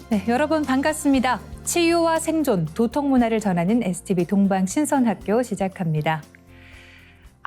네, 여러분 반갑습니다. 치유와 생존, 도통 문화를 전하는 STV 동방 신선학교 시작합니다.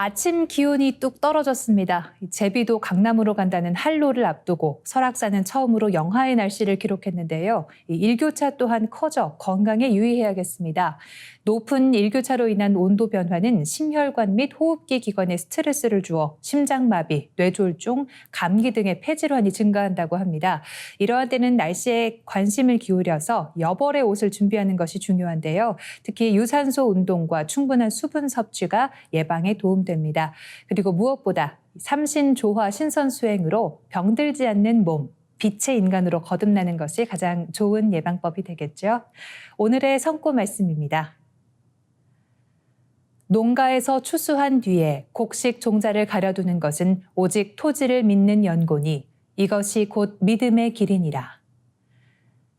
아침 기온이 뚝 떨어졌습니다. 제비도 강남으로 간다는 한로를 앞두고 설악산은 처음으로 영하의 날씨를 기록했는데요. 일교차 또한 커져 건강에 유의해야겠습니다. 높은 일교차로 인한 온도 변화는 심혈관 및 호흡기 기관에 스트레스를 주어 심장마비, 뇌졸중, 감기 등의 폐질환이 증가한다고 합니다. 이러한 때는 날씨에 관심을 기울여서 여벌의 옷을 준비하는 것이 중요한데요. 특히 유산소 운동과 충분한 수분 섭취가 예방에 도움됩니다. 그리고 무엇보다 삼신조화 신선수행으로 병들지 않는 몸, 빛의 인간으로 거듭나는 것이 가장 좋은 예방법이 되겠죠. 오늘의 성구 말씀입니다. 농가에서 추수한 뒤에 곡식 종자를 가려두는 것은 오직 토지를 믿는 연고니 이것이 곧 믿음의 길이니라.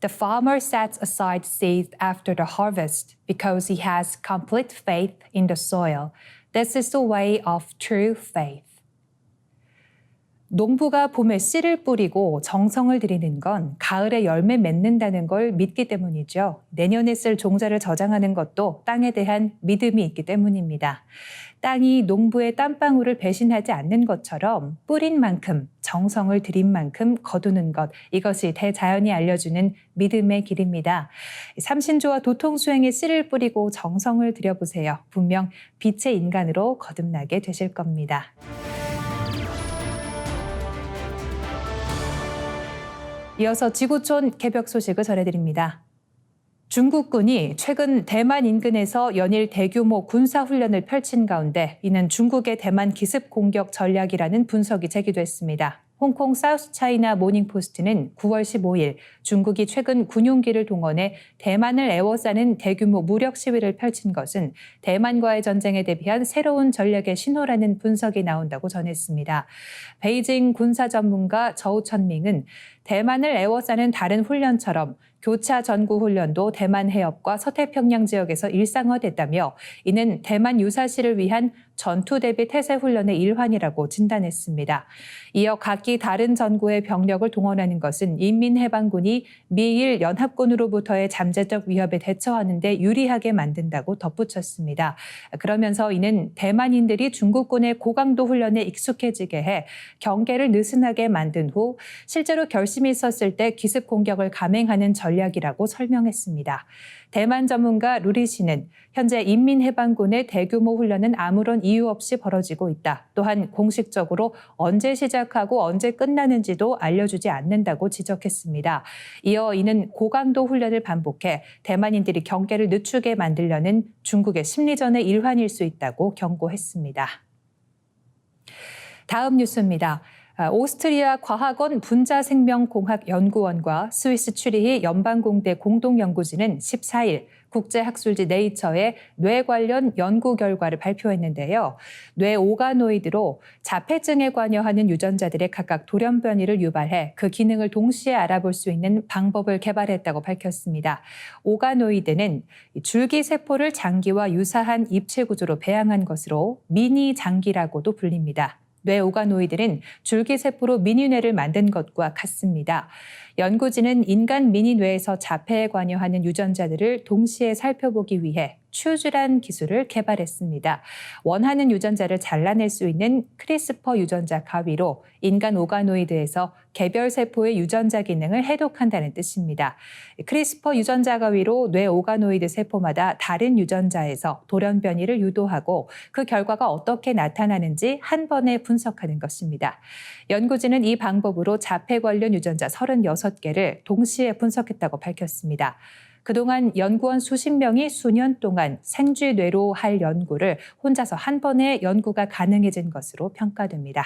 The farmer sets aside seed after the harvest because he has complete faith in the soil. This is the way of true faith. 농부가 봄에 씨를 뿌리고 정성을 들이는 건 가을에 열매 맺는다는 걸 믿기 때문이죠. 내년에 쓸 종자를 저장하는 것도 땅에 대한 믿음이 있기 때문입니다. 땅이 농부의 땀방울을 배신하지 않는 것처럼 뿌린 만큼, 정성을 들인 만큼 거두는 것, 이것이 대자연이 알려주는 믿음의 길입니다. 삼신조와 도통수행에 씨를 뿌리고 정성을 들여보세요. 분명 빛의 인간으로 거듭나게 되실 겁니다. 이어서 지구촌 개벽 소식을 전해드립니다. 중국군이 최근 대만 인근에서 연일 대규모 군사훈련을 펼친 가운데 이는 중국의 대만 기습 공격 전략이라는 분석이 제기됐습니다. 홍콩 사우스차이나 모닝포스트는 9월 15일 중국이 최근 군용기를 동원해 대만을 에워싸는 대규모 무력 시위를 펼친 것은 대만과의 전쟁에 대비한 새로운 전략의 신호라는 분석이 나온다고 전했습니다. 베이징 군사 전문가 저우천밍은 대만을 에워싸는 다른 훈련처럼 교차 전구 훈련도 대만 해협과 서태평양 지역에서 일상화됐다며 이는 대만 유사시를 위한 전투 대비 태세 훈련의 일환이라고 진단했습니다. 이어 각기 다른 전구의 병력을 동원하는 것은 인민해방군이 미일 연합군으로부터의 잠재적 위협에 대처하는 데 유리하게 만든다고 덧붙였습니다. 그러면서 이는 대만인들이 중국군의 고강도 훈련에 익숙해지게 해 경계를 느슨하게 만든 후 실제로 결심이 있었을 때 기습 공격을 감행하는 전략이라고 설명했습니다. 대만 전문가 루리 씨는 현재 인민해방군의 대규모 훈련은 아무런 이유 없이 벌어지고 있다. 또한 공식적으로 언제 시작하고 언제 끝나는지도 알려주지 않는다고 지적했습니다. 이어 이는 고강도 훈련을 반복해 대만인들이 경계를 늦추게 만들려는 중국의 심리전의 일환일 수 있다고 경고했습니다. 다음 뉴스입니다. 오스트리아 과학원 분자생명공학연구원과 스위스 추리히 연방공대 공동연구진은 14일 국제학술지 네이처에 뇌 관련 연구 결과를 발표했는데요. 뇌 오가노이드로 자폐증에 관여하는 유전자들의 각각 돌연변이를 유발해 그 기능을 동시에 알아볼 수 있는 방법을 개발했다고 밝혔습니다. 오가노이드는 줄기세포를 장기와 유사한 입체 구조로 배양한 것으로 미니 장기라고도 불립니다. 뇌 오가노이드는 줄기세포로 미니뇌를 만든 것과 같습니다. 연구진은 인간 미니뇌에서 자폐에 관여하는 유전자들을 동시에 살펴보기 위해 추즈란 기술을 개발했습니다. 원하는 유전자를 잘라낼 수 있는 크리스퍼 유전자 가위로 인간 오가노이드에서 개별세포의 유전자 기능을 해독한다는 뜻입니다. 크리스퍼 유전자 가위로 뇌 오가노이드 세포마다 다른 유전자에서 돌연변이를 유도하고 그 결과가 어떻게 나타나는지 한 번에 분석하는 것입니다. 연구진은 이 방법으로 자폐 관련 유전자 36개를 동시에 분석했다고 밝혔습니다. 그동안 연구원 수십 명이 수년 동안 생쥐뇌로 할 연구를 혼자서 한 번에 연구가 가능해진 것으로 평가됩니다.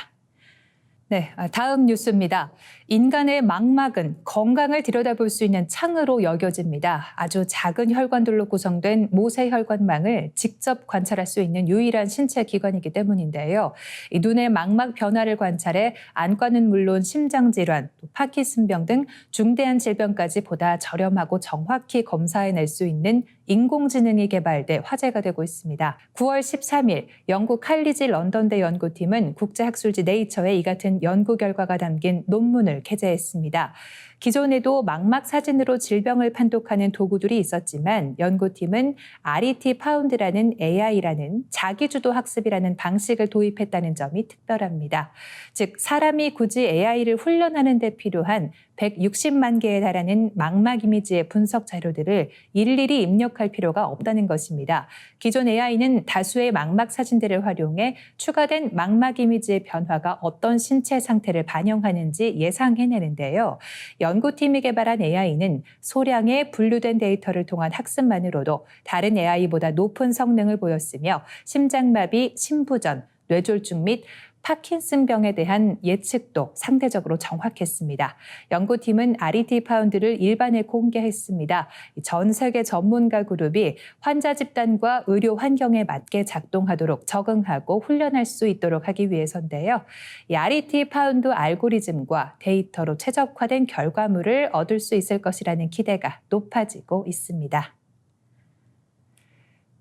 네, 다음 뉴스입니다. 인간의 망막은 건강을 들여다볼 수 있는 창으로 여겨집니다. 아주 작은 혈관들로 구성된 모세혈관망을 직접 관찰할 수 있는 유일한 신체 기관이기 때문인데요. 이 눈의 망막 변화를 관찰해 안과는 물론 심장질환, 또 파킨슨병 등 중대한 질병까지 보다 저렴하고 정확히 검사해낼 수 있는 인공지능이 개발돼 화제가 되고 있습니다. 9월 13일 영국 칼리지 런던대 연구팀은 국제학술지 네이처에 이 같은 연구 결과가 담긴 논문을 게재했습니다. 기존에도 망막 사진으로 질병을 판독하는 도구들이 있었지만 연구팀은 RET 파운드라는 AI라는 자기주도 학습이라는 방식을 도입했다는 점이 특별합니다. 즉 사람이 굳이 AI를 훈련하는 데 필요한 160만 개에 달하는 망막 이미지의 분석 자료들을 일일이 입력할 필요가 없다는 것입니다. 기존 AI는 다수의 망막 사진들을 활용해 추가된 망막 이미지의 변화가 어떤 신체 상태를 반영하는지 예상해내는데요. 연구팀이 개발한 AI는 소량의 분류된 데이터를 통한 학습만으로도 다른 AI보다 높은 성능을 보였으며 심장마비, 심부전, 뇌졸중 및 파킨슨병에 대한 예측도 상대적으로 정확했습니다. 연구팀은 RET 파운드를 일반에 공개했습니다. 전 세계 전문가 그룹이 환자 집단과 의료 환경에 맞게 작동하도록 적응하고 훈련할 수 있도록 하기 위해서인데요. 이 RET 파운드 알고리즘과 데이터로 최적화된 결과물을 얻을 수 있을 것이라는 기대가 높아지고 있습니다.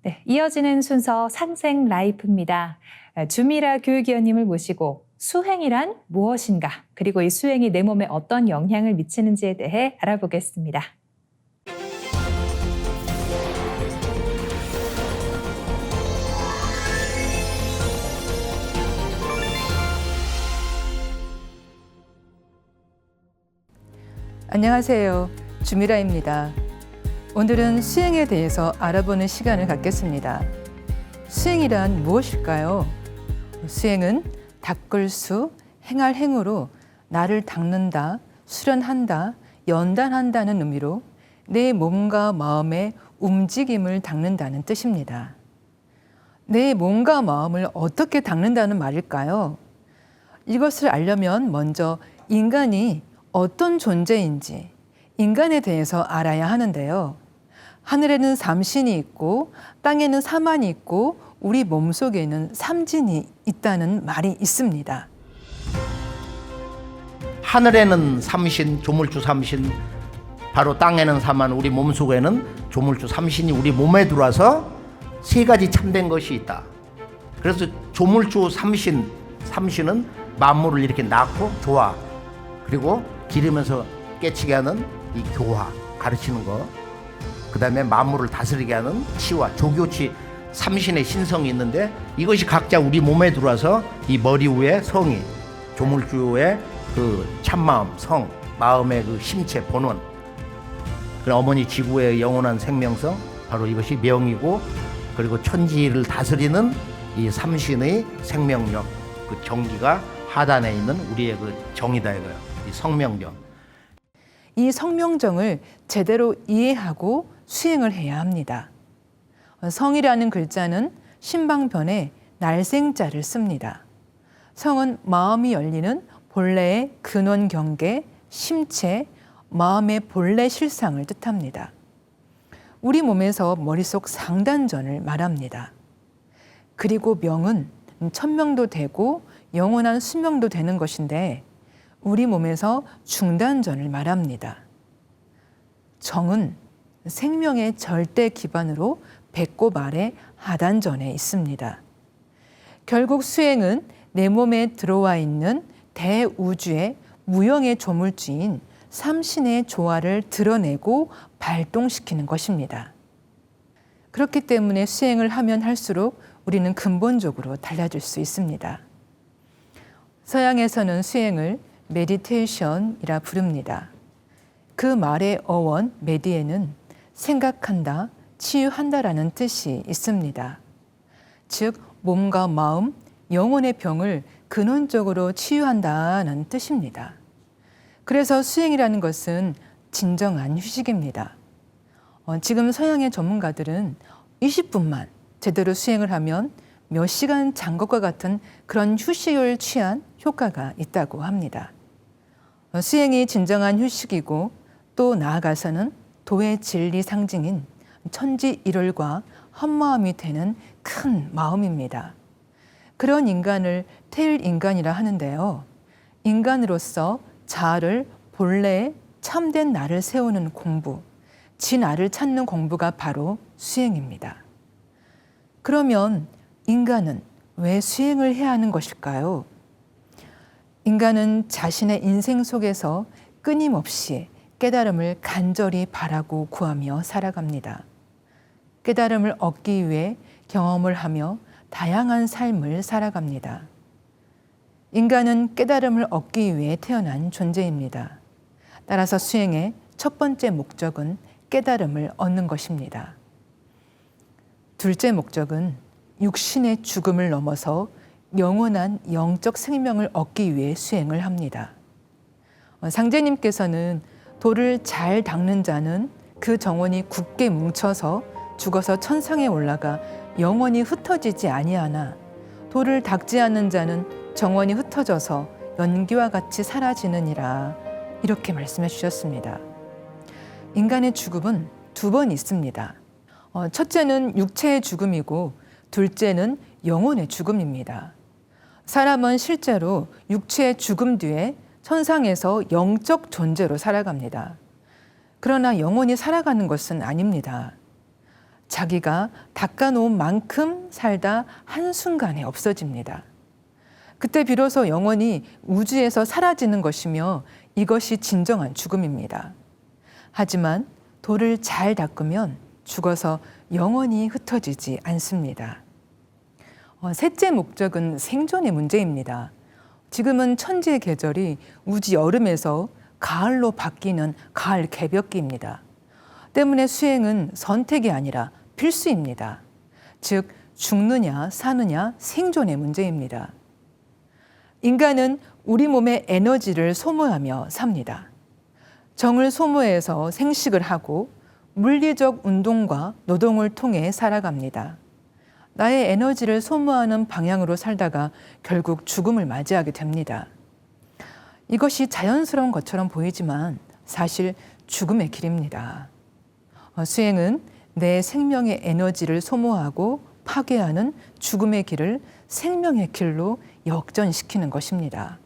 네, 이어지는 순서 상생 라이프입니다. 주미라 교육위원님을 모시고 수행이란 무엇인가, 그리고 이 수행이 내 몸에 어떤 영향을 미치는지에 대해 알아보겠습니다. 안녕하세요. 주미라입니다. 오늘은 수행에 대해서 알아보는 시간을 갖겠습니다. 수행이란 무엇일까요? 수행은 닦을 수, 행할 행으로 나를 닦는다, 수련한다, 연단한다는 의미로 내 몸과 마음의 움직임을 닦는다는 뜻입니다. 내 몸과 마음을 어떻게 닦는다는 말일까요? 이것을 알려면 먼저 인간이 어떤 존재인지 인간에 대해서 알아야 하는데요. 하늘에는 삼신이 있고 땅에는 사만이 있고 우리 몸속에는 삼진이 있다는 말이 있습니다. 하늘에는 삼신, 조물주 삼신, 바로 땅에는 사만, 우리 몸속에는 조물주 삼신이 우리 몸에 들어와서 세 가지 참된 것이 있다. 그래서 조물주 삼신, 삼신은 만물을 이렇게 낳고 조화, 그리고 기르면서 깨치게 하는 이 교화, 가르치는 거, 그 다음에 만물을 다스리게 하는 치와 조교치, 삼신의 신성이 있는데 이것이 각자 우리 몸에 들어와서 이 머리 위에 성이, 조물주의 그 참마음, 성, 마음의 그 심체, 본원, 그 어머니 지구의 영원한 생명성, 바로 이것이 명이고, 그리고 천지를 다스리는 이 삼신의 생명력, 그 정기가 하단에 있는 우리의 그 정이다 이거예요. 이 성명정. 이 성명정을 제대로 이해하고 수행을 해야 합니다. 성이라는 글자는 신방편에 날생자를 씁니다. 성은 마음이 열리는 본래의 근원 경계, 심체, 마음의 본래 실상을 뜻합니다. 우리 몸에서 머릿속 상단전을 말합니다. 그리고 명은 천명도 되고 영원한 수명도 되는 것인데 우리 몸에서 중단전을 말합니다. 정은 생명의 절대 기반으로 배꼽 아래 하단전에 있습니다. 결국 수행은 내 몸에 들어와 있는 대우주의 무형의 조물주인 삼신의 조화를 드러내고 발동시키는 것입니다. 그렇기 때문에 수행을 하면 할수록 우리는 근본적으로 달라질 수 있습니다. 서양에서는 수행을 메디테이션이라 부릅니다. 그 말의 어원 메디에는 생각한다, 치유한다라는 뜻이 있습니다. 즉 몸과 마음, 영혼의 병을 근원적으로 치유한다는 뜻입니다. 그래서 수행이라는 것은 진정한 휴식입니다. 지금 서양의 전문가들은 20분만 제대로 수행을 하면 몇 시간 잔 것과 같은 그런 휴식을 취한 효과가 있다고 합니다. 수행이 진정한 휴식이고 또 나아가서는 도의 진리 상징인 천지일월과 한마음이 되는 큰 마음입니다. 그런 인간을 태일인간이라 하는데요. 인간으로서 자아를 본래의 참된 나를 세우는 공부, 진알을 찾는 공부가 바로 수행입니다. 그러면 인간은 왜 수행을 해야 하는 것일까요? 인간은 자신의 인생 속에서 끊임없이 깨달음을 간절히 바라고 구하며 살아갑니다. 깨달음을 얻기 위해 경험을 하며 다양한 삶을 살아갑니다. 인간은 깨달음을 얻기 위해 태어난 존재입니다. 따라서 수행의 첫 번째 목적은 깨달음을 얻는 것입니다. 둘째 목적은 육신의 죽음을 넘어서 영원한 영적 생명을 얻기 위해 수행을 합니다. 상제님께서는 돌을 잘 닦는 자는 그 정원이 굳게 뭉쳐서 죽어서 천상에 올라가 영원히 흩어지지 아니하나 돌을 닦지 않는 자는 정원이 흩어져서 연기와 같이 사라지느니라, 이렇게 말씀해 주셨습니다. 인간의 죽음은 두 번 있습니다. 첫째는 육체의 죽음이고 둘째는 영혼의 죽음입니다. 사람은 실제로 육체의 죽음 뒤에 천상에서 영적 존재로 살아갑니다. 그러나 영혼이 살아가는 것은 아닙니다. 자기가 닦아놓은 만큼 살다 한순간에 없어집니다. 그때 비로소 영혼이 우주에서 사라지는 것이며 이것이 진정한 죽음입니다. 하지만 돌을 잘 닦으면 죽어서 영원히 흩어지지 않습니다. 셋째 목적은 생존의 문제입니다. 지금은 천지의 계절이 우지 여름에서 가을로 바뀌는 가을 개벽기입니다. 때문에 수행은 선택이 아니라 필수입니다. 즉 죽느냐 사느냐 생존의 문제입니다. 인간은 우리 몸의 에너지를 소모하며 삽니다. 정을 소모해서 생식을 하고 물리적 운동과 노동을 통해 살아갑니다. 나의 에너지를 소모하는 방향으로 살다가 결국 죽음을 맞이하게 됩니다. 이것이 자연스러운 것처럼 보이지만 사실 죽음의 길입니다. 수행은 내 생명의 에너지를 소모하고 파괴하는 죽음의 길을 생명의 길로 역전시키는 것입니다.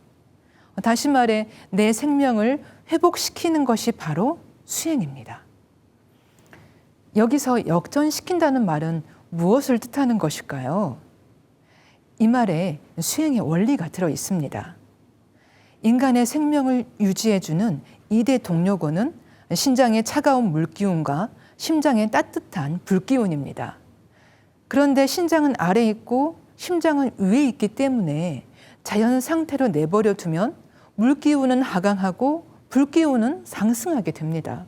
다시 말해 내 생명을 회복시키는 것이 바로 수행입니다. 여기서 역전시킨다는 말은 무엇을 뜻하는 것일까요? 이 말에 수행의 원리가 들어 있습니다. 인간의 생명을 유지해주는 2대 동력원은 신장의 차가운 물기운과 심장의 따뜻한 불기운입니다. 그런데 신장은 아래에 있고 심장은 위에 있기 때문에 자연 상태로 내버려 두면 물기운은 하강하고 불기운은 상승하게 됩니다.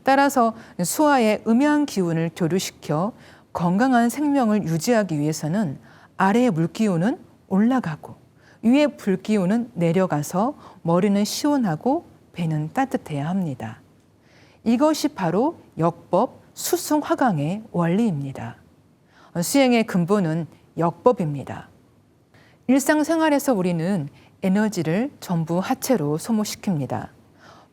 따라서 수하의 음양 기운을 교류시켜 건강한 생명을 유지하기 위해서는 아래의 물기운은 올라가고 위의 불기운은 내려가서 머리는 시원하고 배는 따뜻해야 합니다. 이것이 바로 역법 수승화강의 원리입니다. 수행의 근본은 역법입니다. 일상생활에서 우리는 에너지를 전부 하체로 소모시킵니다.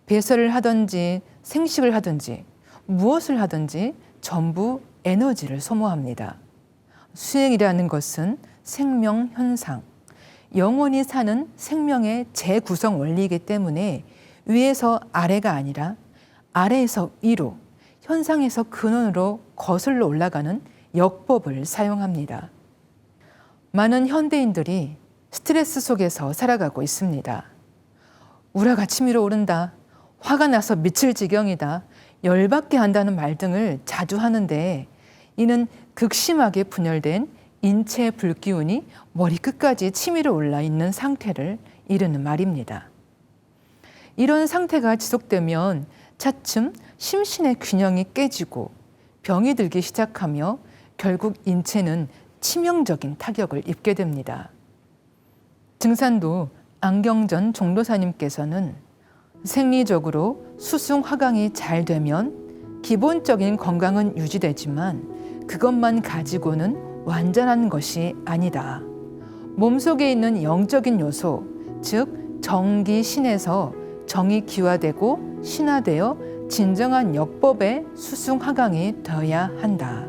배설을 하든지 생식을 하든지 무엇을 하든지 전부 에너지를 소모합니다. 수행이라는 것은 생명 현상, 영원히 사는 생명의 재구성 원리이기 때문에 위에서 아래가 아니라 아래에서 위로, 현상에서 근원으로 거슬러 올라가는 역법을 사용합니다. 많은 현대인들이 스트레스 속에서 살아가고 있습니다. 우라가 치밀어 오른다, 화가 나서 미칠 지경이다, 열받게 한다는 말 등을 자주 하는데 이는 극심하게 분열된 인체 불기운이 머리끝까지 치밀어 올라 있는 상태를 이르는 말입니다. 이런 상태가 지속되면 차츰 심신의 균형이 깨지고 병이 들기 시작하며 결국 인체는 치명적인 타격을 입게 됩니다. 증산도 안경전 종도사님께서는 생리적으로 수승화강이 잘 되면 기본적인 건강은 유지되지만 그것만 가지고는 완전한 것이 아니다. 몸속에 있는 영적인 요소, 즉 정기신에서 정이 기화되고 신화되어 진정한 역법의 수승화강이 되어야 한다.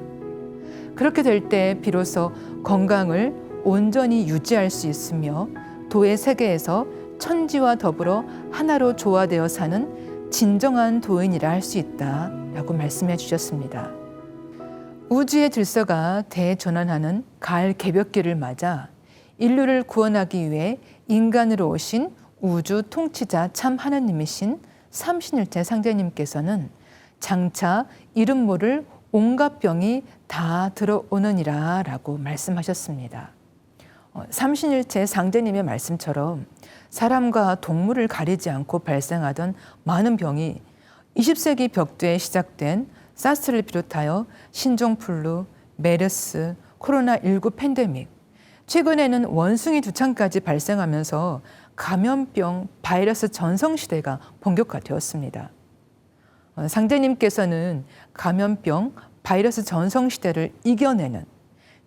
그렇게 될 때 비로소 건강을 온전히 유지할 수 있으며 도의 세계에서 천지와 더불어 하나로 조화되어 사는 진정한 도인이라 할 수 있다라고 말씀해 주셨습니다. 우주의 질서가 대전환하는 가을 개벽기를 맞아 인류를 구원하기 위해 인간으로 오신 우주 통치자 참 하나님이신 삼신일체 상제님께서는 장차 이름 모를 온갖 병이 다 들어오느니라 라고 말씀하셨습니다. 삼신일체 상제님의 말씀처럼 사람과 동물을 가리지 않고 발생하던 많은 병이 20세기 벽두에 시작된 사스를 비롯하여 신종플루, 메르스, 코로나19 팬데믹, 최근에는 원숭이 두창까지 발생하면서 감염병, 바이러스 전성시대가 본격화되었습니다. 상제님께서는 감염병, 바이러스 전성시대를 이겨내는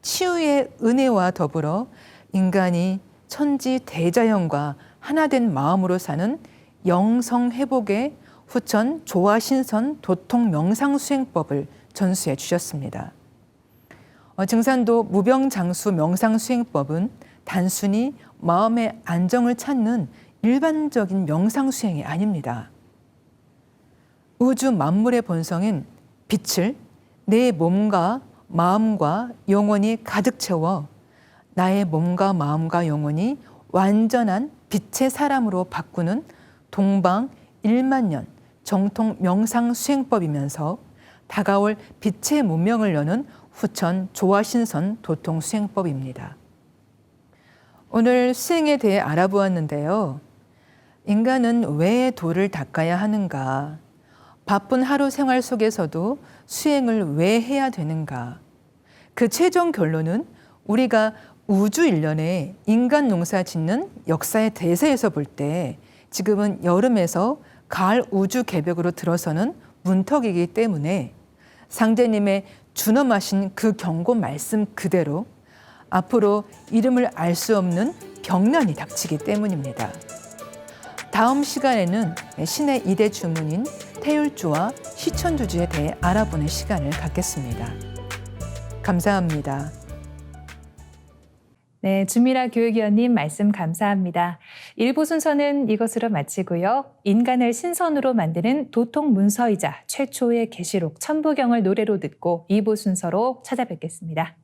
치유의 은혜와 더불어 인간이 천지 대자연과 하나된 마음으로 사는 영성회복의 후천 조화신선 도통 명상수행법을 전수해 주셨습니다. 증산도 무병장수 명상수행법은 단순히 마음의 안정을 찾는 일반적인 명상수행이 아닙니다. 우주 만물의 본성인 빛을 내 몸과 마음과 영혼이 가득 채워 나의 몸과 마음과 영혼이 완전한 빛의 사람으로 바꾸는 동방 1만년 정통 명상 수행법이면서 다가올 빛의 문명을 여는 후천 조화신선 도통 수행법입니다. 오늘 수행에 대해 알아보았는데요. 인간은 왜 도를 닦아야 하는가? 바쁜 하루 생활 속에서도 수행을 왜 해야 되는가? 그 최종 결론은 우리가 우주 일련의 인간 농사 짓는 역사의 대세에서 볼 때 지금은 여름에서 가을 우주 개벽으로 들어서는 문턱이기 때문에 상제님의 준엄하신 그 경고 말씀 그대로 앞으로 이름을 알 수 없는 병난이 닥치기 때문입니다. 다음 시간에는 신의 2대 주문인 태율주와 시천주주에 대해 알아보는 시간을 갖겠습니다. 감사합니다. 네, 주미라 교육위원님 말씀 감사합니다. 1부 순서는 이것으로 마치고요. 인간을 신선으로 만드는 도통 문서이자 최초의 계시록 천부경을 노래로 듣고 2부 순서로 찾아뵙겠습니다.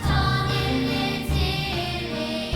천일의 진리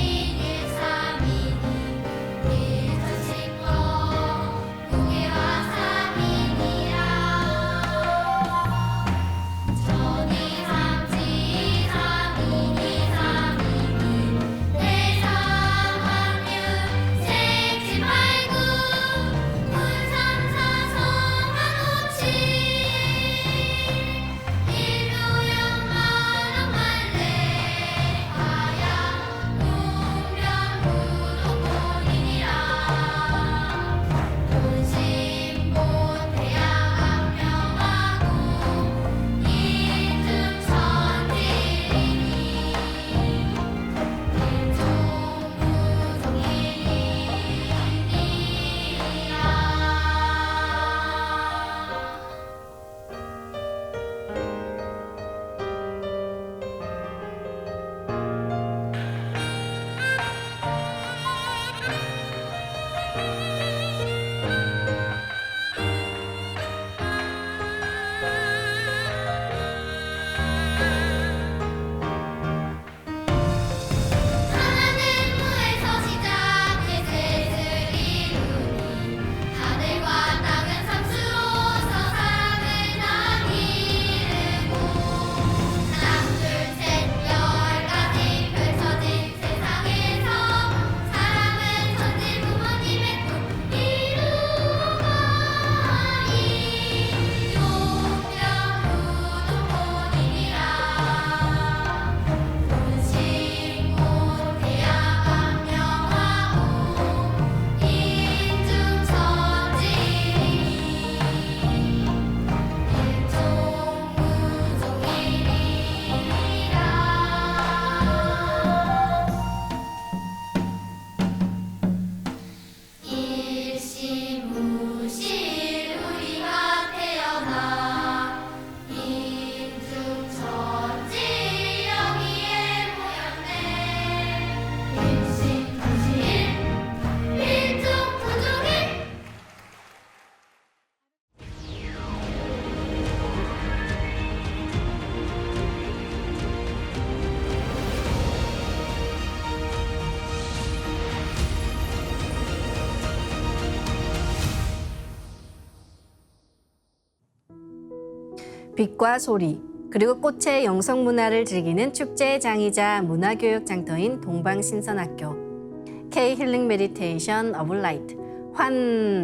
빛과 소리, 그리고 꽃의 영성 문화를 즐기는 축제의 장이자 문화교육 장터인 동방신선학교 K 힐링 메디테이션 어블 라이트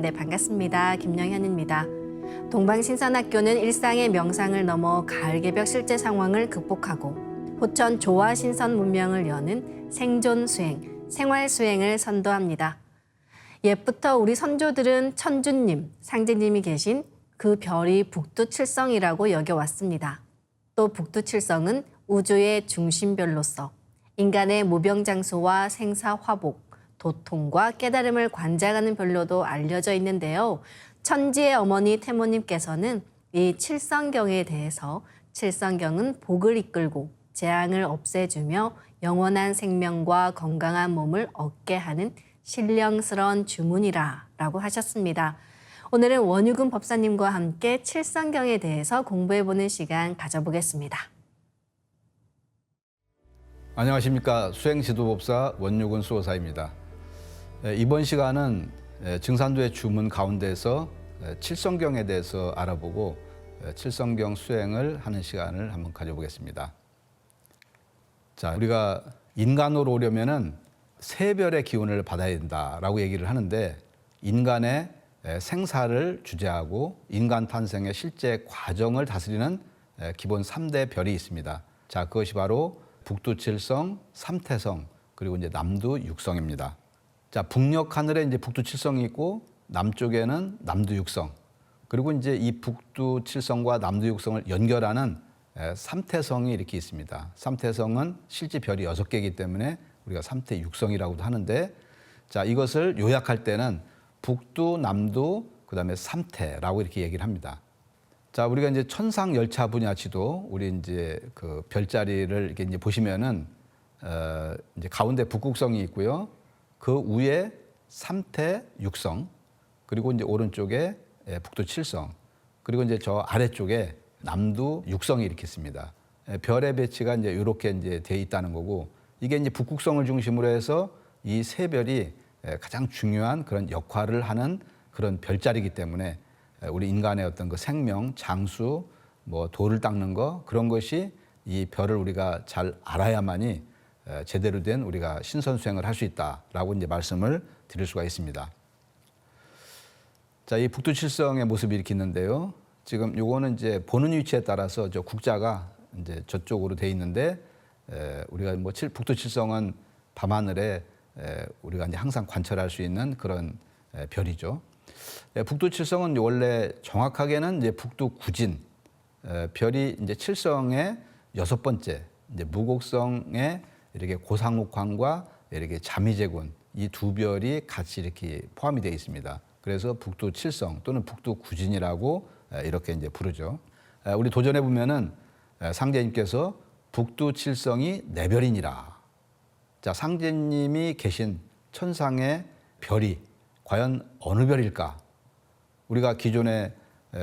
네, 반갑습니다. 김영현입니다. 동방신선학교는 일상의 명상을 넘어 가을 개벽 실제 상황을 극복하고 호천 조화 신선 문명을 여는 생존 수행, 생활 수행을 선도합니다. 옛부터 우리 선조들은 천주님, 상제님이 계신 그 별이 북두칠성이라고 여겨왔습니다. 또 북두칠성은 우주의 중심별로서 인간의 무병장수와 생사화복, 도통과 깨달음을 관장하는 별로도 알려져 있는데요. 천지의 어머니 태모님께서는 이 칠성경에 대해서 칠성경은 복을 이끌고 재앙을 없애주며 영원한 생명과 건강한 몸을 얻게 하는 신령스러운 주문이라고 하셨습니다. 오늘은 원유근 법사님과 함께 칠성경에 대해서 공부해보는 시간 가져보겠습니다. 안녕하십니까. 수행지도법사 원유근 수호사입니다. 이번 시간은 증산도의 주문 가운데서 칠성경에 대해서 알아보고 칠성경 수행을 하는 시간을 한번 가져보겠습니다. 자, 우리가 인간으로 오려면은 세 별의 기운을 받아야 된다라고 얘기를 하는데 인간의 생사를 주재하고 인간 탄생의 실제 과정을 다스리는 기본 3대 별이 있습니다. 자, 그것이 바로 북두칠성, 삼태성, 그리고 이제 남두육성입니다. 자, 북녘 하늘에 이제 북두칠성이 있고 남쪽에는 남두육성, 그리고 이제 이 북두칠성과 남두육성을 연결하는 삼태성이 이렇게 있습니다. 삼태성은 실제 별이 6개이기 때문에 우리가 삼태육성이라고도 하는데, 자, 이것을 요약할 때는 북두, 남두, 그다음에 삼태라고 이렇게 얘기를 합니다. 자, 우리가 이제 천상 열차 분야 지도, 우리 이제 그 별자리를 이렇게 이제 보시면은 이제 가운데 북극성이 있고요. 그 위에 삼태육성, 그리고 이제 오른쪽에 북두칠성, 그리고 이제 저 아래쪽에 남두육성이 이렇게 있습니다. 별의 배치가 이제 이렇게 이제 돼 있다는 거고, 이게 이제 북극성을 중심으로 해서 이 세 별이 가장 중요한 그런 역할을 하는 그런 별자리이기 때문에 우리 인간의 어떤 그 생명, 장수, 뭐 돌을 닦는 거, 그런 것이 이 별을 우리가 잘 알아야만이 제대로 된 우리가 신선 수행을 할 수 있다라고 이제 말씀을 드릴 수가 있습니다. 자, 이 북두칠성의 모습이 이렇게 있는데요. 지금 요거는 이제 보는 위치에 따라서 저 국자가 이제 저쪽으로 돼 있는데, 우리가 뭐 북두칠성은 밤하늘에 우리가 이제 항상 관찰할 수 있는 그런 별이죠. 북두칠성은 원래 정확하게는 이제 북두구진, 별이 이제 칠성의 6번째, 이제 무곡성의 이렇게 고상옥황과 이렇게 자미제군, 이 두 별이 같이 이렇게 포함이 되어 있습니다. 그래서 북두칠성 또는 북두구진이라고 이렇게 이제 부르죠. 우리 도전해 보면은 상제님께서 북두칠성이 네 별이니라. 자, 상제님이 계신 천상의 별이 과연 어느 별일까? 우리가 기존의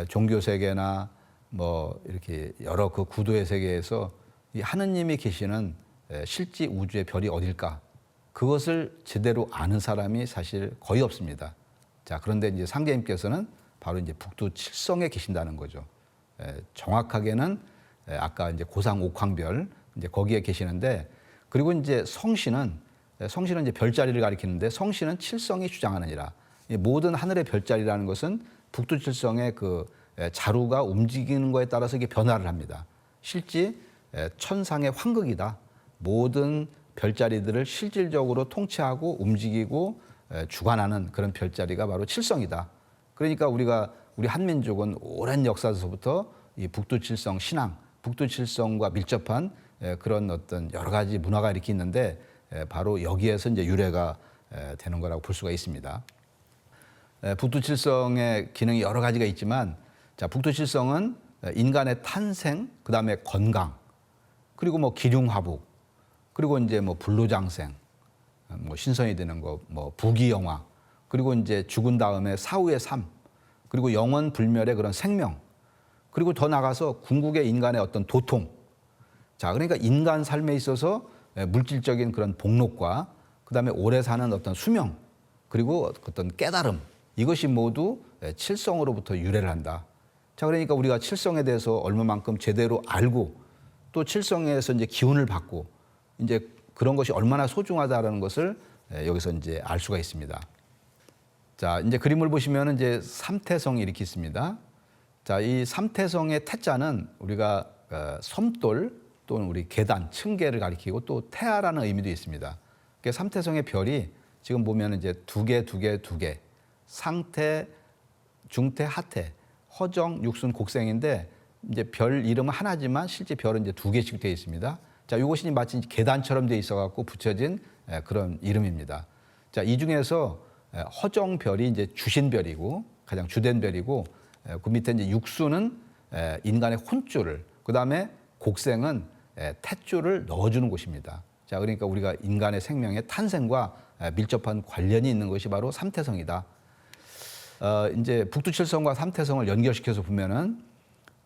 종교 세계나 뭐 이렇게 여러 그 구도의 세계에서 이 하느님이 계시는 실제 우주의 별이 어딜까? 그것을 제대로 아는 사람이 사실 거의 없습니다. 자, 그런데 이제 상제님께서는 바로 이제 북두칠성에 계신다는 거죠. 정확하게는 아까 이제 고상옥황별, 이제 거기에 계시는데, 그리고 이제 성신은 이제 별자리를 가리키는데, 성신은 칠성이 주장하느니라. 모든 하늘의 별자리라는 것은 북두칠성의 그 자루가 움직이는 거에 따라서 이게 변화를 합니다. 실제 천상의 환극이다. 모든 별자리들을 실질적으로 통치하고 움직이고 주관하는 그런 별자리가 바로 칠성이다. 그러니까 우리 한민족은 오랜 역사에서부터 이 북두칠성 신앙, 북두칠성과 밀접한 그런 어떤 여러 가지 문화가 이렇게 있는데, 바로 여기에서 이제 유래가 되는 거라고 볼 수가 있습니다. 북두칠성의 기능이 여러 가지가 있지만, 자, 북두칠성은 인간의 탄생, 그 다음에 건강, 그리고 뭐 기륭화복, 그리고 이제 뭐 불로장생, 뭐 신선이 되는 거, 뭐 부귀영화, 그리고 이제 죽은 다음에 사후의 삶, 그리고 영원 불멸의 그런 생명, 그리고 더 나가서 궁극의 인간의 어떤 도통. 자, 그러니까 인간 삶에 있어서 물질적인 그런 복록과 그다음에 오래 사는 어떤 수명, 그리고 어떤 깨달음, 이것이 모두 칠성으로부터 유래를 한다. 자, 그러니까 우리가 칠성에 대해서 얼마만큼 제대로 알고 또 칠성에서 이제 기운을 받고 이제 그런 것이 얼마나 소중하다라는 것을 여기서 이제 알 수가 있습니다. 자, 이제 그림을 보시면 이제 삼태성이 이렇게 있습니다. 자, 이 삼태성의 태자는 우리가 섬돌 또는 우리 계단, 층계를 가리키고 또 태아라는 의미도 있습니다. 그 삼태성의 별이 지금 보면 이제 두 개, 상태, 중태, 하태, 허정, 육순, 곡생인데 이제 별 이름은 하나지만 실제 별은 이제 두 개씩 되어 있습니다. 자, 이것이 마치 계단처럼 되어 있어갖고 붙여진 그런 이름입니다. 자, 이 중에서 허정별이 이제 주신별이고 가장 주된 별이고 그 밑에 이제 육수는 인간의 혼줄을, 그 다음에 곡생은 탯줄을 넣어주는 곳입니다. 자, 그러니까 우리가 인간의 생명의 탄생과 밀접한 관련이 있는 것이 바로 삼태성이다. 이제 북두칠성과 삼태성을 연결시켜서 보면은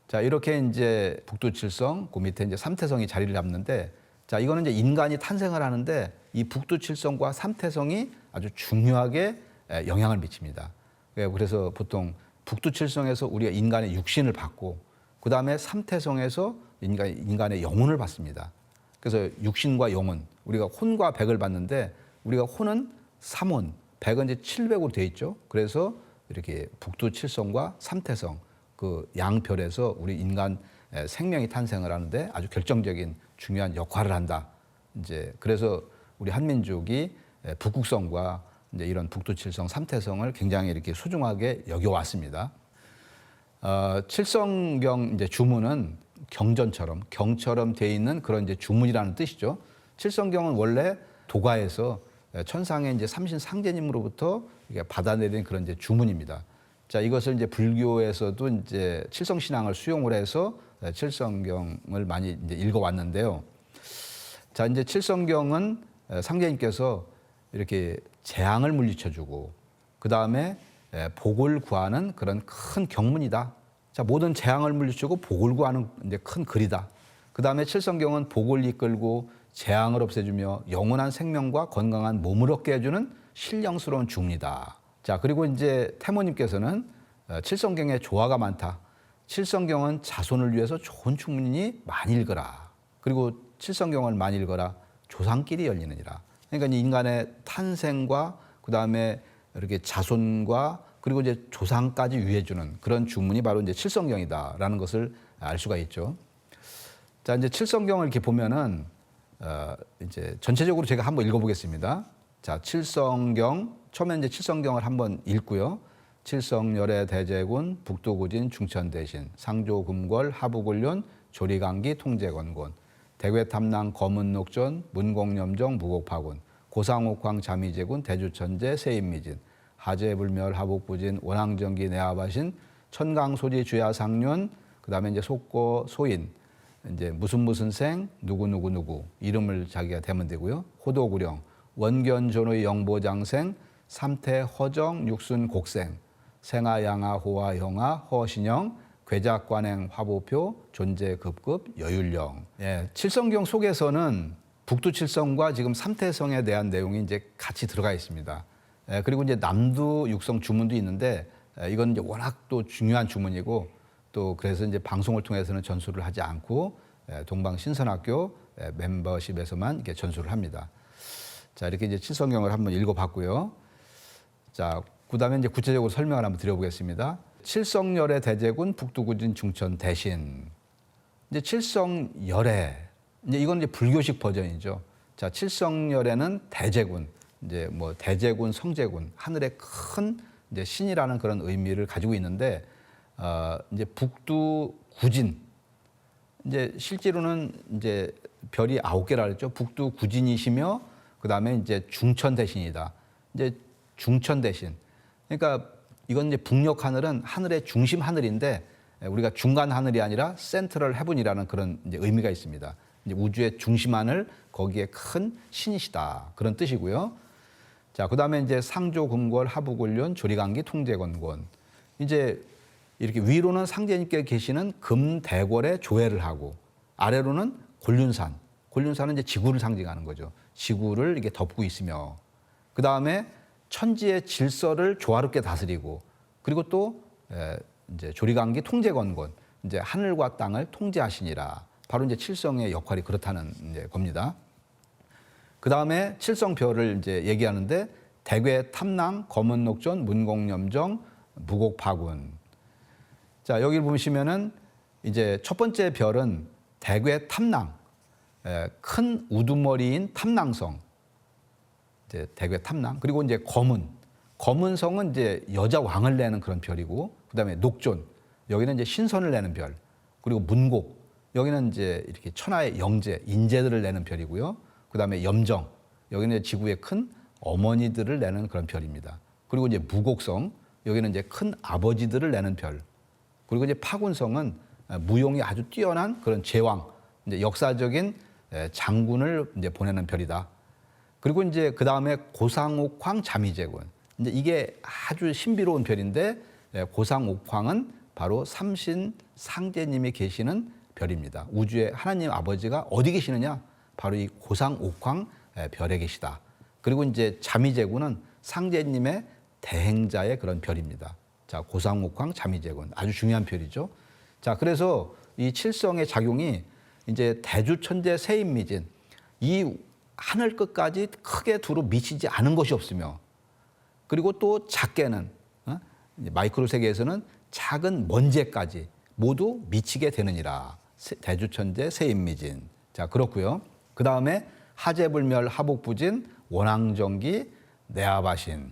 자, 이렇게 이제 북두칠성, 그 밑에 이제 삼태성이 자리를 잡는데 자, 이거는 이제 인간이 탄생을 하는데 이 북두칠성과 삼태성이 아주 중요하게 영향을 미칩니다. 그래서 보통 북두칠성에서 우리가 인간의 육신을 받고 그 다음에 삼태성에서 인간의 영혼을 받습니다. 그래서 육신과 영혼, 우리가 혼과 백을 받는데 우리가 혼은 3혼, 백은 이제 700으로 되어 있죠. 그래서 이렇게 북두칠성과 삼태성 그 양별에서 우리 인간 생명이 탄생을 하는데 아주 결정적인 중요한 역할을 한다. 이제 그래서 우리 한민족이 북극성과 이제 이런 북두칠성, 삼태성을 굉장히 이렇게 소중하게 여겨왔습니다. 칠성경 이제 주문은 경전처럼 경처럼 돼 있는 그런 이제 주문이라는 뜻이죠. 칠성경은 원래 도가에서 천상의 이제 삼신 상제님으로부터 받아내린 그런 이제 주문입니다. 자, 이것을 이제 불교에서도 이제 칠성 신앙을 수용을 해서 칠성경을 많이 이제 읽어왔는데요. 자, 이제 칠성경은 상제님께서 이렇게 재앙을 물리쳐주고 그 다음에 복을 구하는 그런 큰 경문이다. 자, 모든 재앙을 물리치고 복을 구하는 이제 큰 글이다. 그 다음에 칠성경은 복을 이끌고 재앙을 없애주며 영원한 생명과 건강한 몸을 얻게 해주는 신령스러운 주문이다. 자, 그리고 이제 태모님께서는 칠성경에 조화가 많다. 칠성경은 자손을 위해서 좋은 주문이니 많이 읽어라. 그리고 칠성경을 많이 읽어라. 조상끼리 열리느니라. 그러니까 인간의 탄생과 그 다음에 이렇게 자손과 그리고 이제 조상까지 위해주는 그런 주문이 바로 이제 칠성경이다라는 것을 알 수가 있죠. 자, 이제 칠성경을 이렇게 보면은 이제 전체적으로 제가 한번 읽어보겠습니다. 자, 칠성경 처음에 이제 칠성경을 한번 읽고요. 칠성열애 대제군 북두구진 중천대신 상조금궐 하부군련 조리강기 통제건곤 대괴탐낭 검은녹전 문공염정 무곡파군 고상옥황 자미제군 대주천제 세인미진 하제불멸 하복부진 원앙정기 내하바신 천강소지 주야상륜 그다음에 이제 속고 소인 이제 무슨 생 누구 이름을 자기가 대면 되고요. 호도구령 원견존의 영보장생 삼태 허정 육순 곡생 생아양아 호아 형아 허신영 괴작관행 화보표 존재급급 여율령. 예, 칠성경 속에서는 북두칠성과 지금 삼태성에 대한 내용이 이제 같이 들어가 있습니다. 예, 그리고 이제 남두 육성 주문도 있는데 이건 이제 워낙 또 중요한 주문이고 또 그래서 이제 방송을 통해서는 전수를 하지 않고 동방신선학교 멤버십에서만 이렇게 전수를 합니다. 자, 이렇게 이제 칠성경을 한번 읽어봤고요. 자, 그다음에 이제 구체적으로 설명을 한번 드려보겠습니다. 칠성열애 대제군 북두구진 중천 대신 이제 칠성열애 이제 이건 이제 불교식 버전이죠. 자, 칠성열애는 대제군 이제 뭐 대제군 성제군 하늘의 큰 이제 신이라는 그런 의미를 가지고 있는데 이제 북두구진 이제 실제로는 이제 별이 9개라 그랬죠. 북두구진이시며 그다음에 이제 중천대신이다. 이제 중천대신. 그러니까 이건 이제 북녘 하늘은 하늘의 중심 하늘인데 우리가 중간 하늘이 아니라 센트럴 헤븐이라는 그런 이제 의미가 있습니다. 이제 우주의 중심 하늘 거기에 큰 신이시다 그런 뜻이고요. 자, 그다음에 이제 상조금궐 하부군련 조리강기 통제건곤 이제 이렇게 위로는 상제님께 계시는 금대궐에 조회를 하고 아래로는 곤륜산. 곤륜산은 이제 지구를 상징하는 거죠. 지구를 이렇게 덮고 있으며 그 다음에 천지의 질서를 조화롭게 다스리고 그리고 또 이제 조리관기 통제건곤, 이제 하늘과 땅을 통제하시니라. 바로 이제 칠성의 역할이 그렇다는 이제 겁니다. 그 다음에 칠성별을 이제 얘기하는데 대괴 탐낭, 검은 녹존, 문곡염정, 무곡파군. 자, 여기 보시면은 이제 첫 번째 별은 대괴 탐낭, 큰 우두머리인 탐낭성. 이제 대괴 탐낭. 그리고 이제 검은 성은 이제 여자 왕을 내는 그런 별이고, 그다음에 녹존, 여기는 이제 신선을 내는 별. 그리고 문곡, 여기는 이제 이렇게 천하의 영재, 인재들을 내는 별이고요. 그다음에 염정, 여기는 지구의 큰 어머니들을 내는 그런 별입니다. 그리고 이제 무곡성, 여기는 이제 큰 아버지들을 내는 별. 그리고 이제 파군성은 무용이 아주 뛰어난 그런 제왕, 이제 역사적인 장군을 이제 보내는 별이다. 그리고 이제 그 다음에 고상옥황 자미제군. 이제 이게 아주 신비로운 별인데, 고상옥황은 바로 삼신 상제님이 계시는 별입니다. 우주의 하나님 아버지가 어디 계시느냐? 바로 이 고상옥황 별에 계시다. 그리고 이제 자미제군은 상제님의 대행자의 그런 별입니다. 자, 고상옥황 자미제군 아주 중요한 별이죠. 자, 그래서 이 칠성의 작용이 이제 대주천재 세인미진, 이 하늘 끝까지 크게 두루 미치지 않은 것이 없으며, 그리고 또 작게는 마이크로 세계에서는 작은 먼지까지 모두 미치게 되느니라. 대주천재 세인미진. 자, 그렇고요. 그 다음에 하재불멸 하복부진 원앙정기 내아바신.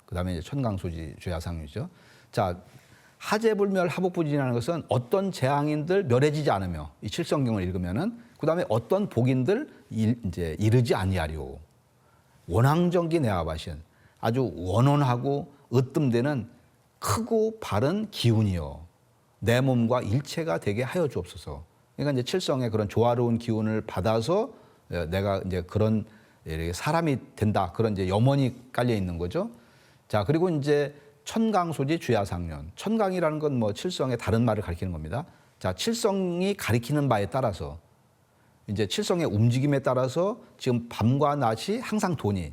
그 다음에 이제 천강소지 주야상류죠. 자, 하재불멸 하복부진이라는 것은 어떤 재앙인들 멸해지지 않으며, 이 칠성경을 읽으면은 그 다음에 어떤 복인들 이제 이르지 아니하리오. 원앙정기 내아바신, 아주 원원하고 으뜸되는 크고 바른 기운이요. 내 몸과 일체가 되게 하여 주옵소서. 그러니까 이제 칠성의 그런 조화로운 기운을 받아서 내가 이제 그런 사람이 된다. 그런 이제 염원이 깔려 있는 거죠. 자, 그리고 이제 천강소지 주야상련. 천강이라는 건 뭐 칠성의 다른 말을 가리키는 겁니다. 자, 칠성이 가리키는 바에 따라서 이제 칠성의 움직임에 따라서 지금 밤과 낮이 항상 돈이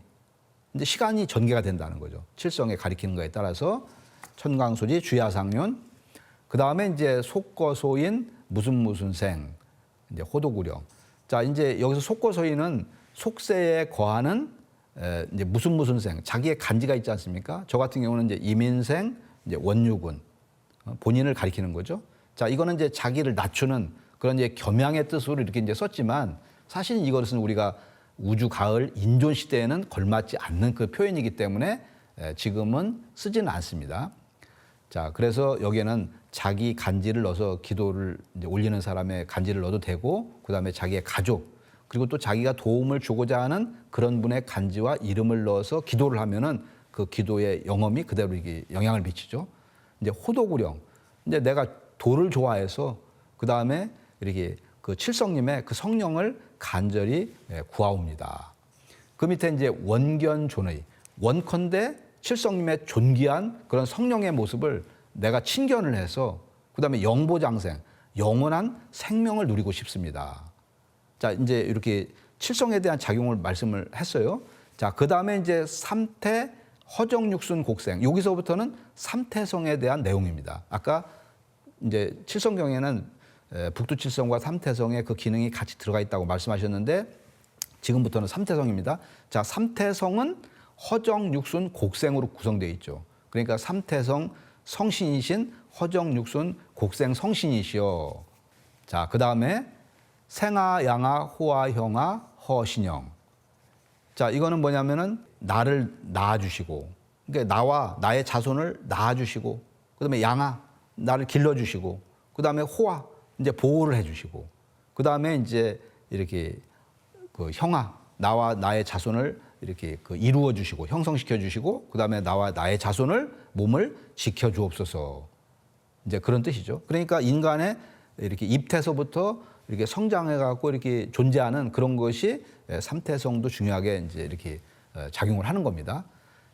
이제 시간이 전개가 된다는 거죠. 칠성에 가리키는 거에 따라서 천강소지 주야상련. 그 다음에 이제 속거소인 무슨 생, 이제 호도구령. 자, 이제 여기서 속거소인은 속세에 거하는 이제 무슨 생, 자기의 간지가 있지 않습니까? 저 같은 경우는 이제 이민생, 이제 원유군, 본인을 가리키는 거죠. 자, 이거는 이제 자기를 낮추는 그런 이제 겸양의 뜻으로 이렇게 이제 썼지만, 사실 이것은 우리가 우주 가을 인존 시대에는 걸맞지 않는 그 표현이기 때문에 지금은 쓰지는 않습니다. 자, 그래서 여기에는 자기 간지를 넣어서 기도를 이제 올리는 사람의 간지를 넣어도 되고, 그 다음에 자기의 가족, 그리고 또 자기가 도움을 주고자 하는 그런 분의 간지와 이름을 넣어서 기도를 하면은 그 기도의 영험이 그대로 이게 영향을 미치죠. 이제 호도구령, 이제 내가 도를 좋아해서 그 다음에 이렇게 그 칠성님의 그 성령을 간절히 구하옵니다. 그 밑에 이제 원견존의, 원컨대 칠성님의 존귀한 그런 성령의 모습을 내가 친견을 해서 그 다음에 영보장생, 영원한 생명을 누리고 싶습니다. 자, 이제 이렇게 칠성에 대한 작용을 말씀을 했어요. 자, 그 다음에 이제 삼태 허정육순 곡생. 여기서부터는 삼태성에 대한 내용입니다. 아까 이제 칠성경에는 북두칠성과 삼태성의 그 기능이 같이 들어가 있다고 말씀하셨는데, 지금부터는 삼태성입니다. 자, 삼태성은 허정육순 곡생으로 구성되어 있죠. 그러니까 삼태성 성신이신 허정육순 곡생 성신이시여. 자, 그 다음에 생아, 양아, 호아, 형아, 허신영. 자, 이거는 뭐냐면은 나를 낳아주시고, 그러니까 나와 나의 자손을 낳아주시고, 그 다음에 양아, 나를 길러주시고, 그 다음에 호아, 이제 보호를 해주시고, 그 다음에 이제 이렇게 그 형아, 나와 나의 자손을 이렇게 그 이루어 주시고, 형성시켜 주시고, 그 다음에 나와 나의 자손을 몸을 지켜 주옵소서. 이제 그런 뜻이죠. 그러니까 인간의 이렇게 입태서부터 이렇게 성장해갖고 이렇게 존재하는 그런 것이 삼태성도 중요하게 이제 이렇게 작용을 하는 겁니다.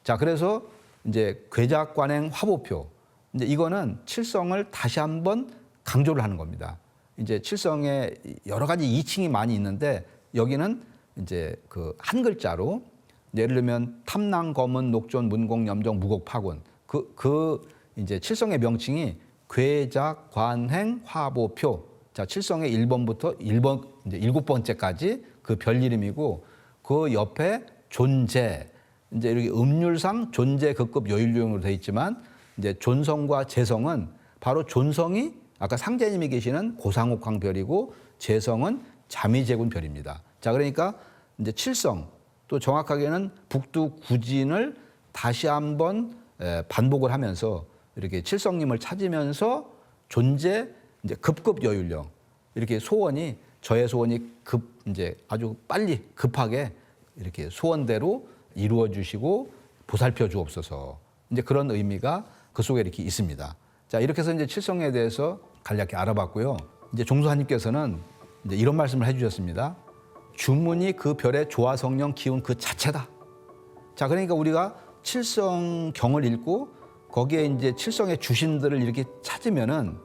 자, 그래서 이제 괴작관행 화보표. 이제 이거는 칠성을 다시 한번 강조를 하는 겁니다. 이제 칠성에 여러 가지 이칭이 많이 있는데, 여기는 이제 그 한 글자로, 예를 들면 탐낭, 검은, 녹존, 문곡, 염정, 무곡, 파군. 그 이제 칠성의 명칭이 괴작, 관행, 화보표. 자, 칠성의 1번부터 1번 이제 7번째까지 그 별 이름이고 그 옆에 존재. 이제 이렇게 음률상 존재 극급 여율용으로 되어 있지만 이제 존성과 재성은 바로 존성이 아까 상제님이 계시는 고상옥황 별이고 재성은 자미제군 별입니다. 자, 그러니까 이제 칠성 또 정확하게는 북두 구진을 다시 한번 반복을 하면서 이렇게 칠성님을 찾으면서 존재 이제 급급 여율령 이렇게 소원이 저의 소원이 이제 아주 빨리 급하게 이렇게 소원대로 이루어 주시고 보살펴 주옵소서. 이제 그런 의미가 그 속에 이렇게 있습니다. 자, 이렇게 해서 이제 칠성에 대해서 간략히 알아봤고요. 이제 종수하님께서는 이제 이런 말씀을 해주셨습니다. 주문이 그 별의 조화 성령 기운 그 자체다. 자, 그러니까 우리가 칠성경을 읽고 거기에 이제 칠성의 주신들을 이렇게 찾으면은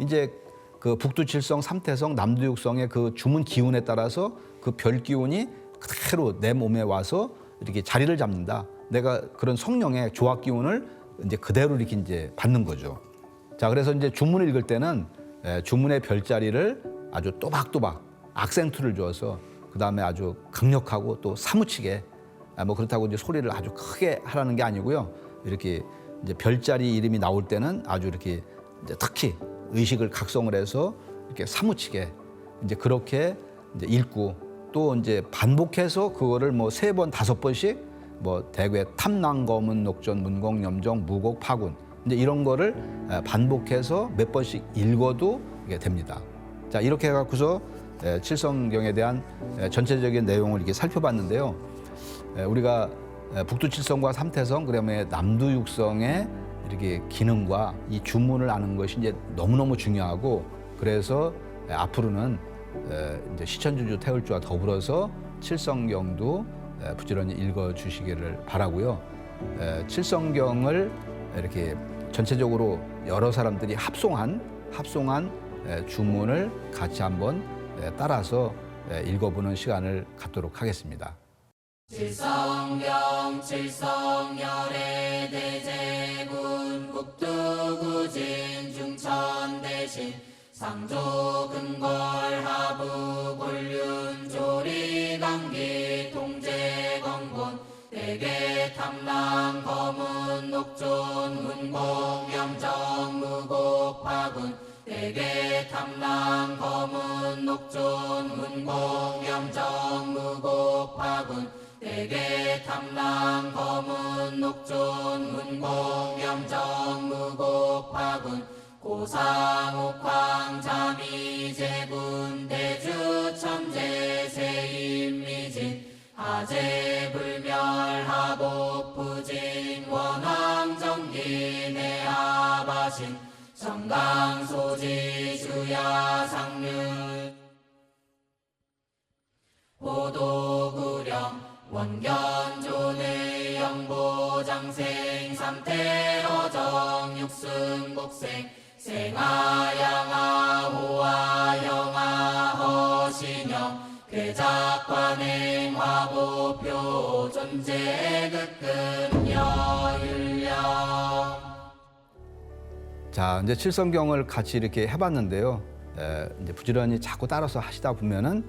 이제 그 북두 칠성, 삼태성, 남두 육성의 그 주문 기운에 따라서 그 별 기운이 그대로 내 몸에 와서 이렇게 자리를 잡는다. 내가 그런 성령의 조화 기운을 이제 그대로 이렇게 이제 받는 거죠. 자, 그래서 이제 주문을 읽을 때는 주문의 별자리를 아주 또박또박 악센트를 줘서 그 다음에 아주 강력하고 또 사무치게 뭐 그렇다고 이제 소리를 아주 크게 하라는 게 아니고요. 이렇게 이제 별자리 이름이 나올 때는 아주 이렇게 이제 특히 의식을 각성을 해서 이렇게 사무치게 이제 그렇게 이제 읽고 또 이제 반복해서 그거를 뭐 3번, 5번씩 뭐 대괴, 탐낭, 거문, 녹전, 문공, 염정, 무곡, 파군 이제 이런 거를 반복해서 몇 번씩 읽어도 이게 됩니다. 자, 이렇게 해갖고서 칠성경에 대한 전체적인 내용을 이렇게 살펴봤는데요. 우리가 북두 칠성과 삼태성, 그다음에 남두 육성의 이렇게 기능과 이 주문을 아는 것이 이제 너무너무 중요하고 그래서 앞으로는 이제 시천주주 태울주와 더불어서 칠성경도 부지런히 읽어주시기를 바라고요. 칠성경을 이렇게 전체적으로 여러 사람들이 합송한 주문을 같이 한번 따라서 읽어보는 시간을 갖도록 하겠습니다. 칠성경 칠성열애 대제군 북두구진 중천대신 상조근궐 하부 곤륜 조리강기 통제건곤 대개 탐랑 거문 녹존 문공 염정 무곡 파군 대개 탐랑 거문 녹존 문공 염정 무곡 파군 대개 탐랑 거문 녹존 문공 염정 무곡 파군 고상옥황 자미제군 대주 천재 세임미진 하재불멸하복 부진 원왕정기 내하바신 정강소지 주야 상륜 호도구령 원견존의 영보장생 삼태어정 육승곡생 생아양아 호아영아 허신영 괴작관행 화보표 존재극근 여율령. 자, 이제 칠성경을 같이 이렇게 해봤는데요. 이제 부지런히 자꾸 따라서 하시다 보면은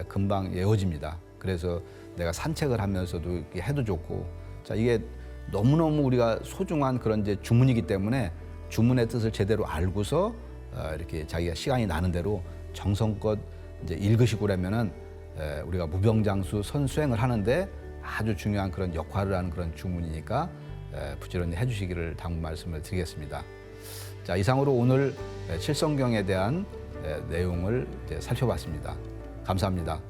금방 외워집니다. 그래서 내가 산책을 하면서도 이렇게 해도 좋고, 자, 이게 너무너무 우리가 소중한 그런 이제 주문이기 때문에 주문의 뜻을 제대로 알고서 이렇게 자기가 시간이 나는 대로 정성껏 이제 읽으시고 그러면은 우리가 무병장수 선수행을 하는데 아주 중요한 그런 역할을 하는 그런 주문이니까 부지런히 해주시기를 당부 말씀을 드리겠습니다. 자, 이상으로 오늘 칠성경에 대한 내용을 이제 살펴봤습니다. 감사합니다.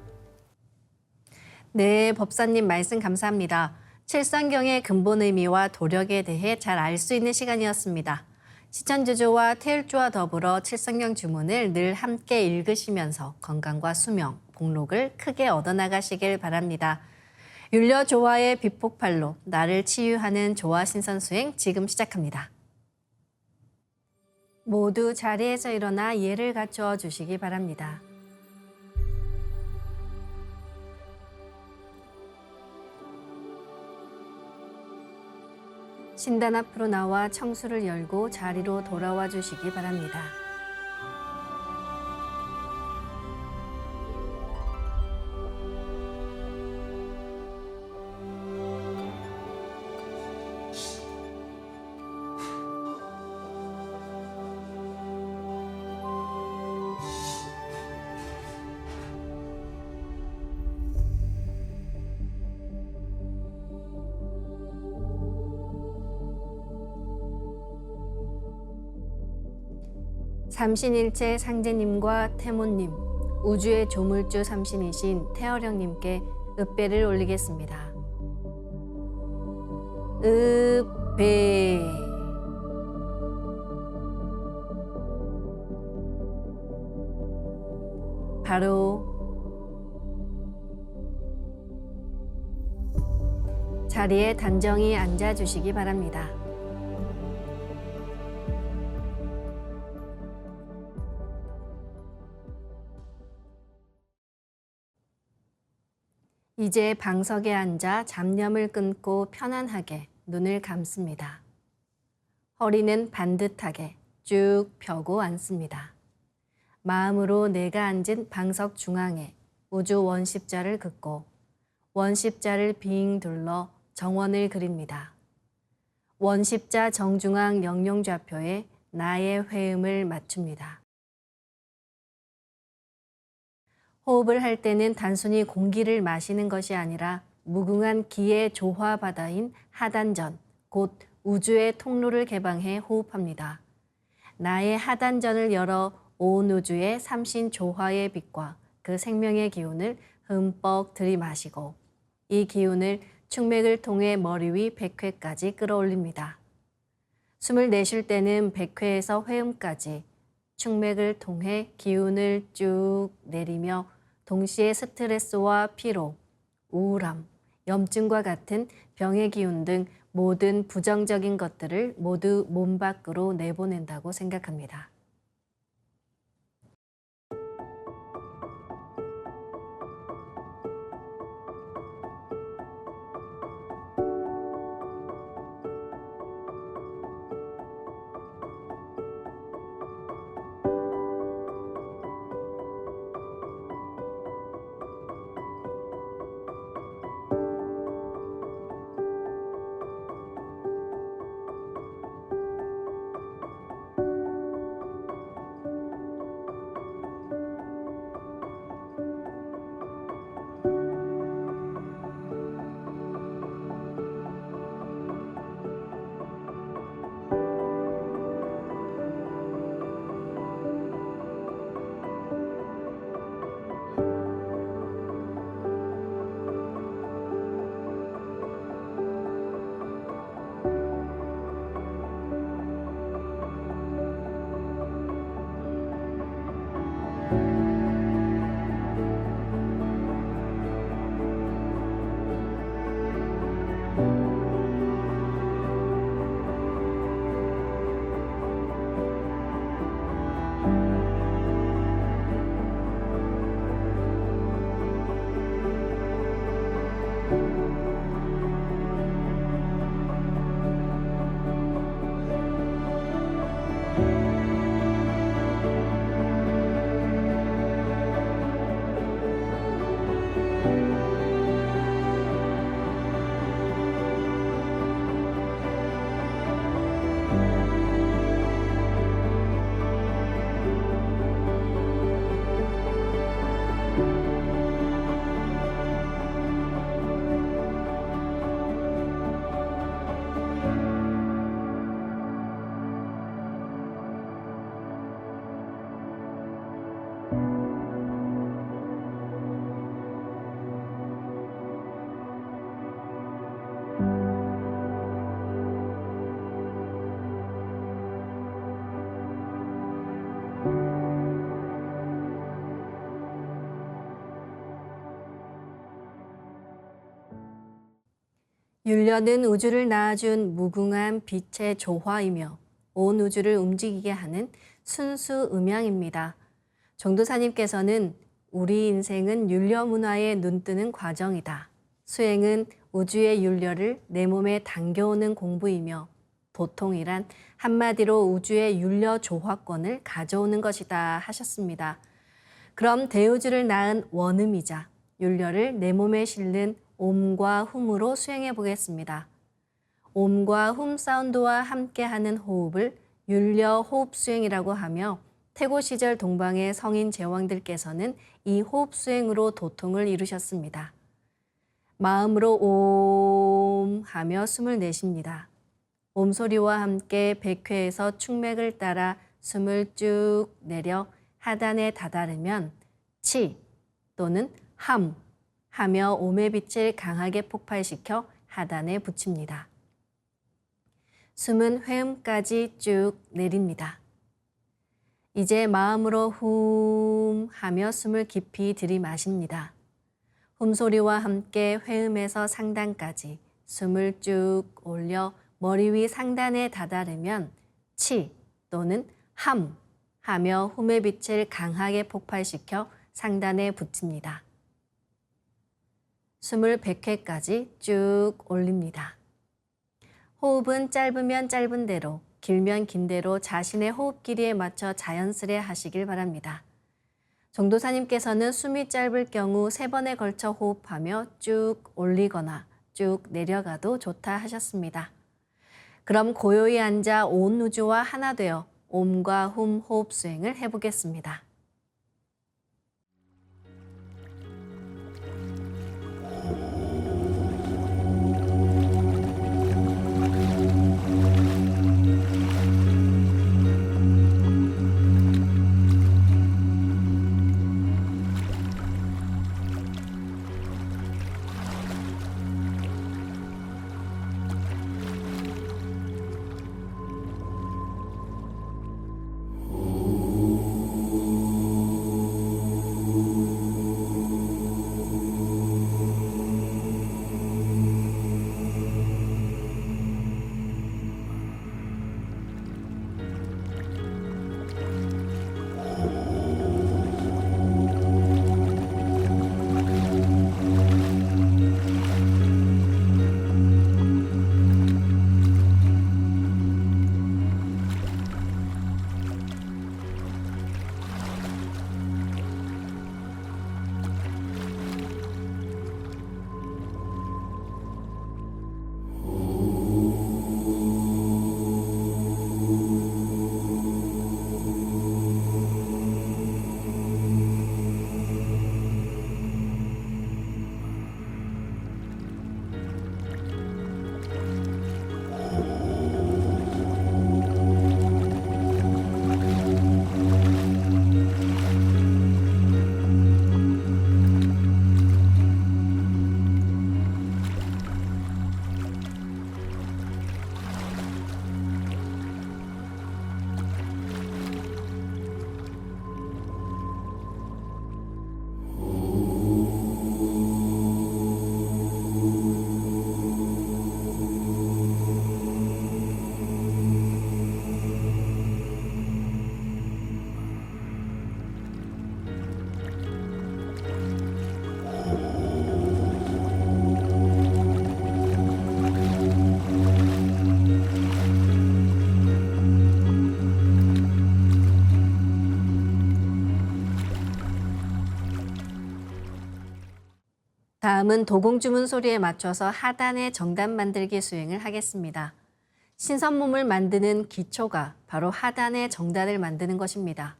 네, 법사님 말씀 감사합니다. 칠성경의 근본 의미와 도력에 대해 잘 알 수 있는 시간이었습니다. 시천주주와 태율주와 더불어 칠성경 주문을 늘 함께 읽으시면서 건강과 수명, 복록을 크게 얻어나가시길 바랍니다. 율려 조화의 비폭발로 나를 치유하는 조화 신선 수행 지금 시작합니다. 모두 자리에서 일어나 예를 갖추어 주시기 바랍니다. 신단 앞으로 나와 청수를 열고 자리로 돌아와 주시기 바랍니다. 삼신일체 상제님과 태모님, 우주의 조물주 삼신이신 태어령님께 읍배를 올리겠습니다. 읍배. 바로 자리에 단정히 앉아주시기 바랍니다. 이제 방석에 앉아 잡념을 끊고 편안하게 눈을 감습니다. 허리는 반듯하게 쭉 펴고 앉습니다. 마음으로 내가 앉은 방석 중앙에 우주 원십자를 긋고 원십자를 빙 둘러 정원을 그립니다. 원십자 정중앙 영영좌표에 나의 회음을 맞춥니다. 호흡을 할 때는 단순히 공기를 마시는 것이 아니라 무궁한 기의 조화 바다인 하단전, 곧 우주의 통로를 개방해 호흡합니다. 나의 하단전을 열어 온 우주의 삼신 조화의 빛과 그 생명의 기운을 흠뻑 들이마시고 이 기운을 충맥을 통해 머리 위 백회까지 끌어올립니다. 숨을 내쉴 때는 백회에서 회음까지 충맥을 통해 기운을 쭉 내리며 동시에 스트레스와 피로, 우울함, 염증과 같은 병의 기운 등 모든 부정적인 것들을 모두 몸 밖으로 내보낸다고 생각합니다. 율려는 우주를 낳아준 무궁한 빛의 조화이며 온 우주를 움직이게 하는 순수 음양입니다. 정도사님께서는 우리 인생은 율려 문화에 눈뜨는 과정이다. 수행은 우주의 율려를 내 몸에 당겨오는 공부이며 도통이란 한마디로 우주의 율려 조화권을 가져오는 것이다 하셨습니다. 그럼 대우주를 낳은 원음이자 율려를 내 몸에 실는 옴과 훔으로 수행해 보겠습니다. 옴과 훔 사운드와 함께하는 호흡을 율려 호흡 수행이라고 하며 태고 시절 동방의 성인 제왕들께서는 이 호흡 수행으로 도통을 이루셨습니다. 마음으로 옴 하며 숨을 내쉽니다. 옴 소리와 함께 백회에서 충맥을 따라 숨을 쭉 내려 하단에 다다르면 치 또는 함 하며 옴의 빛을 강하게 폭발시켜 하단에 붙입니다. 숨은 회음까지 쭉 내립니다. 이제 마음으로 훔 하며 숨을 깊이 들이마십니다. 훔 소리와 함께 회음에서 상단까지 숨을 쭉 올려 머리 위 상단에 다다르면 치 또는 함 하며 훔의 빛을 강하게 폭발시켜 상단에 붙입니다. 숨을 100회까지 쭉 올립니다. 호흡은 짧으면 짧은 대로, 길면 긴 대로 자신의 호흡 길이에 맞춰 자연스레 하시길 바랍니다. 정도사님께서는 숨이 짧을 경우 3번에 걸쳐 호흡하며 쭉 올리거나 쭉 내려가도 좋다 하셨습니다. 그럼 고요히 앉아 온 우주와 하나 되어 옴과 훔 호흡 수행을 해보겠습니다. 다음은 도공주문 소리에 맞춰서 하단의 정단 만들기 수행을 하겠습니다. 신선몸을 만드는 기초가 바로 하단의 정단을 만드는 것입니다.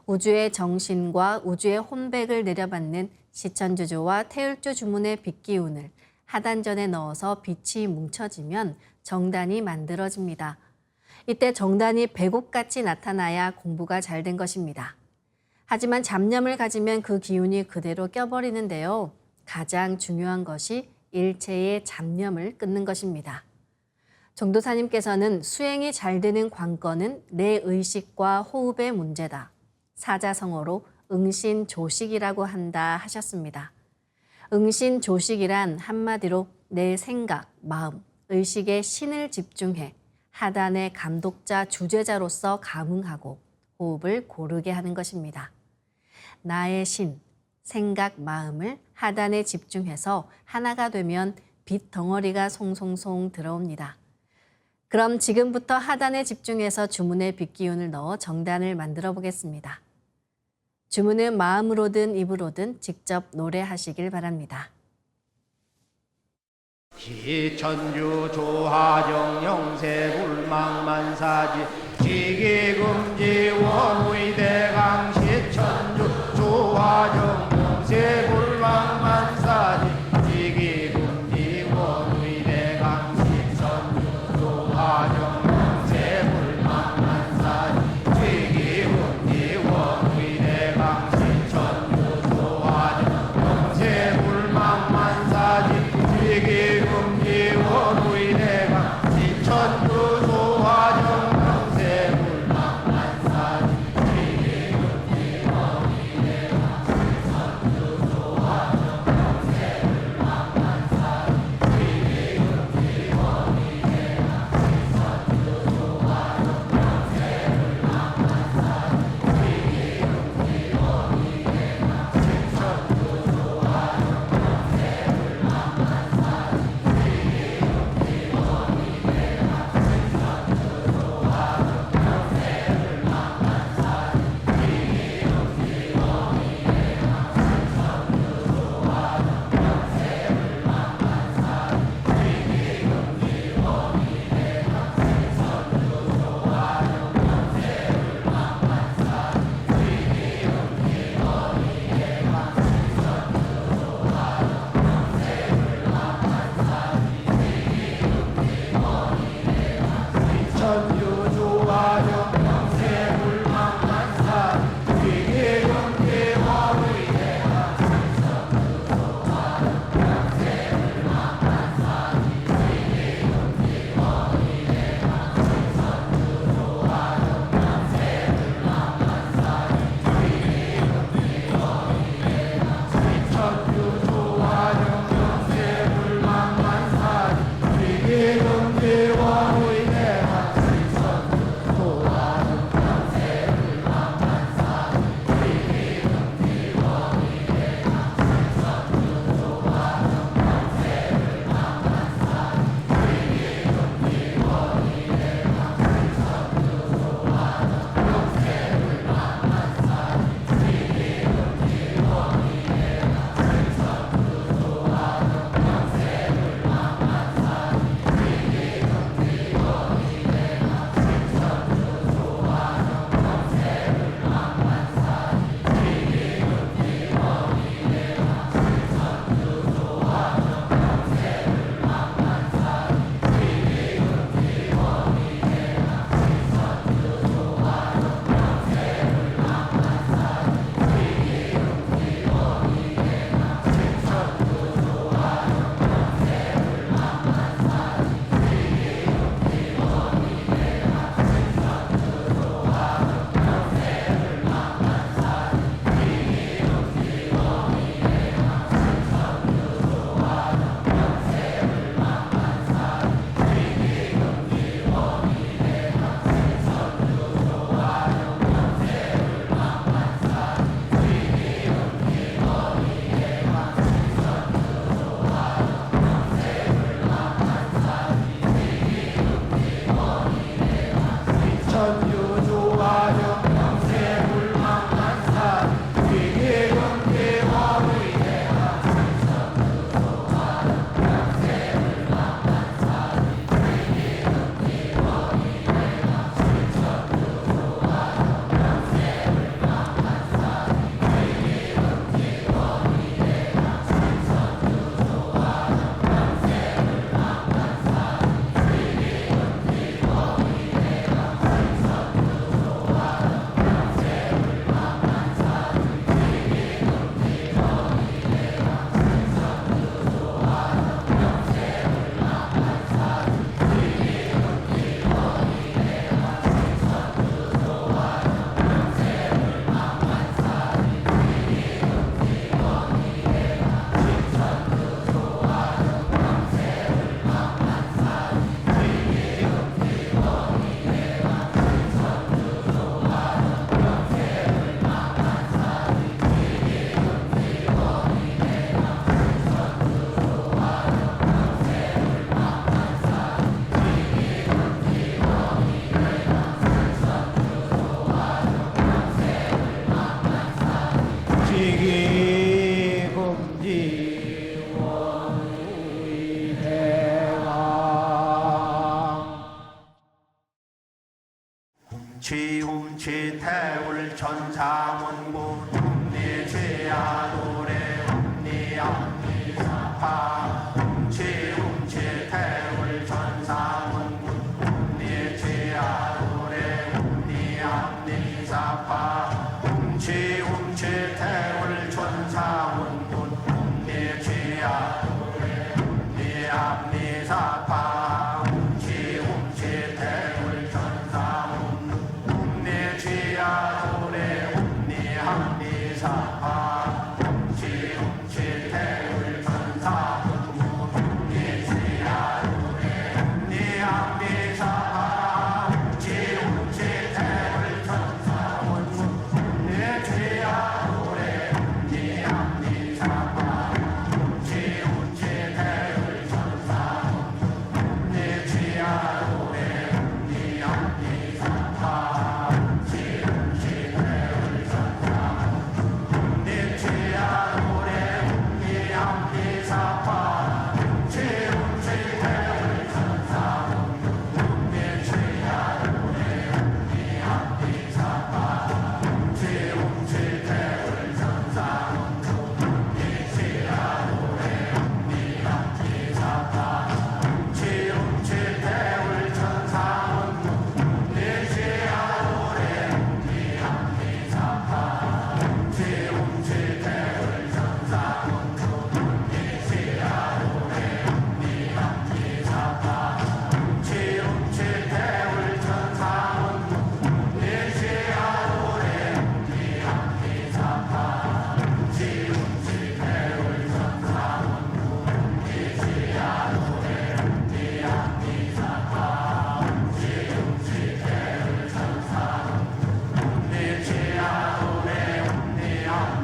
우주의 정신과 우주의 혼백을 내려받는 시천주조와 태율주 주문의 빛기운을 하단전에 넣어서 빛이 뭉쳐지면 정단이 만들어집니다. 이때 정단이 배곡같이 나타나야 공부가 잘 된 것입니다. 하지만 잡념을 가지면 그 기운이 그대로 껴버리는데요. 가장 중요한 것이 일체의 잡념을 끊는 것입니다. 정도사님께서는 수행이 잘 되는 관건은 내 의식과 호흡의 문제다. 사자성어로 응신조식이라고 한다 하셨습니다. 응신조식이란 한마디로 내 생각, 마음, 의식에 신을 집중해 하단의 감독자, 주제자로서 감응하고 호흡을 고르게 하는 것입니다. 나의 신, 생각, 마음을 하단에 집중해서 하나가 되면 빛 덩어리가 송송송 들어옵니다. 그럼 지금부터 하단에 집중해서 주문에 빗기운을 넣어 정단을 만들어 보겠습니다. 주문은 마음으로든 입으로든 직접 노래하시길 바랍니다. 시천주 조하정 영세불망만사지 지기금지 원의대강 시천주 조하정 영세불망만사지 지기금지 원의대강 시천주 조하정 영세불망만사지 지기금지 원의대강 시천주 조하정 영세불망만사지 지기금지 원의대강 시천주 조하정 영세불망만사지 천사문구 네 죄야 노래 네 앞니 사파 훔치 태울 천사문구 네 죄야 노래 네 앞니 사파 훔치 태울 천사문구 네 죄야 노래 네 앞니 사파 훔치 태울 천사문구 네 죄야 노래 네 앞니 사파 훔치 태울 천사문구 네 죄야 노래 네 앞니 사파 훔치 태울 천사문구 네 죄야 노래 네 앞니 사파 훔치 태울 천사문구 네 죄야 노래 네 앞니 사파 훔치 태울 천사문구 네 죄야 노래 네 앞니 사파 훔치 태울 천사문구 네 죄야 노래 네 앞니 사파 훔치 태울 천사문구 네 죄야 노래 네 앞니 사파 훔치 태울 천사문구 네 죄야 노래 네 앞니 사파 훔치 태울 천사문구 네 죄야 노래 네 앞니 사파 훔치 태울 천사문구 네 죄야 노래 네 앞니 사파 훔치 태울 천사문구 네 죄야 노래 네 앞니 사파 훔치 태울 천사문구 네 죄야 노래 네 앞니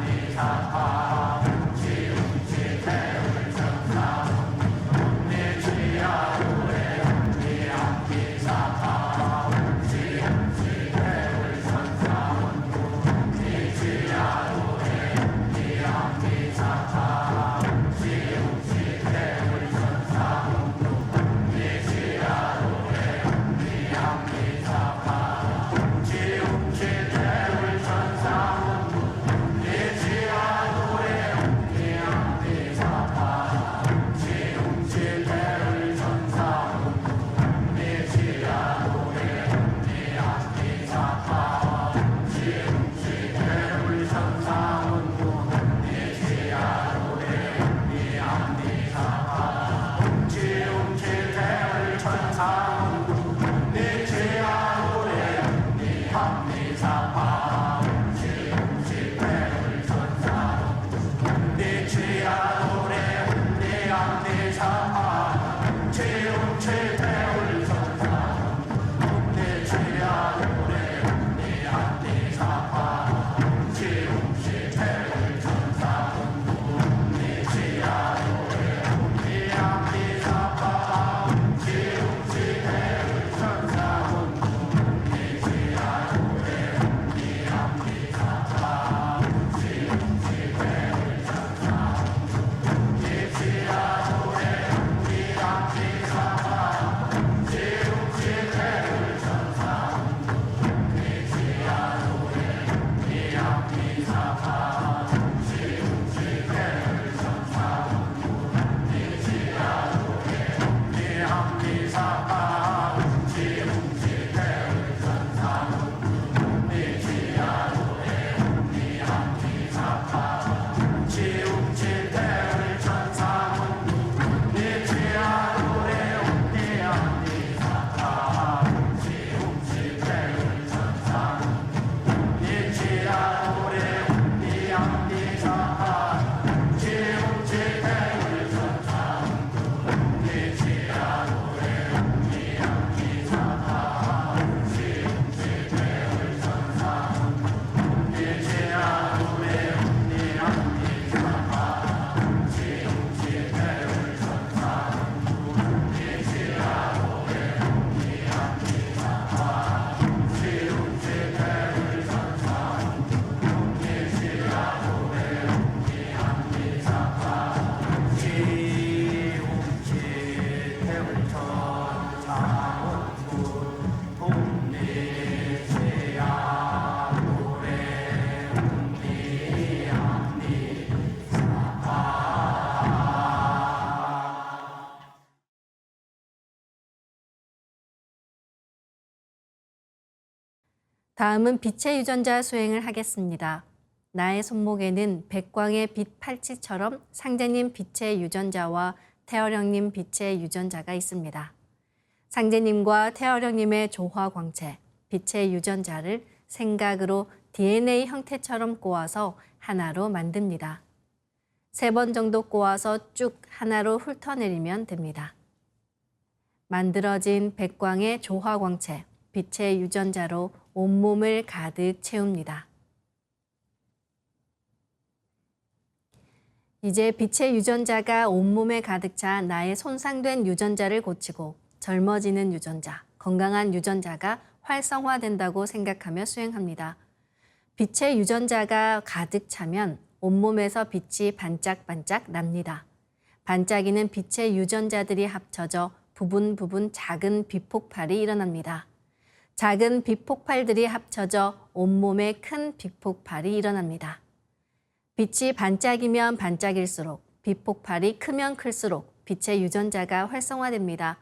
다음은 빛의 유전자 수행을 하겠습니다. 나의 손목에는 백광의 빛 팔찌처럼 상제님 빛의 유전자와 태어령님 빛의 유전자가 있습니다. 상제님과 태어령님의 조화광채, 빛의 유전자를 생각으로 DNA 형태처럼 꼬아서 하나로 만듭니다. 3번 정도 꼬아서 쭉 하나로 훑어내리면 됩니다. 만들어진 백광의 조화광채, 빛의 유전자로 온몸을 가득 채웁니다. 이제 빛의 유전자가 온몸에 가득 차 나의 손상된 유전자를 고치고 젊어지는 유전자, 건강한 유전자가 활성화된다고 생각하며 수행합니다. 빛의 유전자가 가득 차면 온몸에서 빛이 반짝반짝 납니다. 반짝이는 빛의 유전자들이 합쳐져 부분 작은 빛폭발이 일어납니다. 작은 빛폭발들이 합쳐져 온몸에 큰 빛폭발이 일어납니다. 빛이 반짝이면 반짝일수록, 빛폭발이 크면 클수록 빛의 유전자가 활성화됩니다.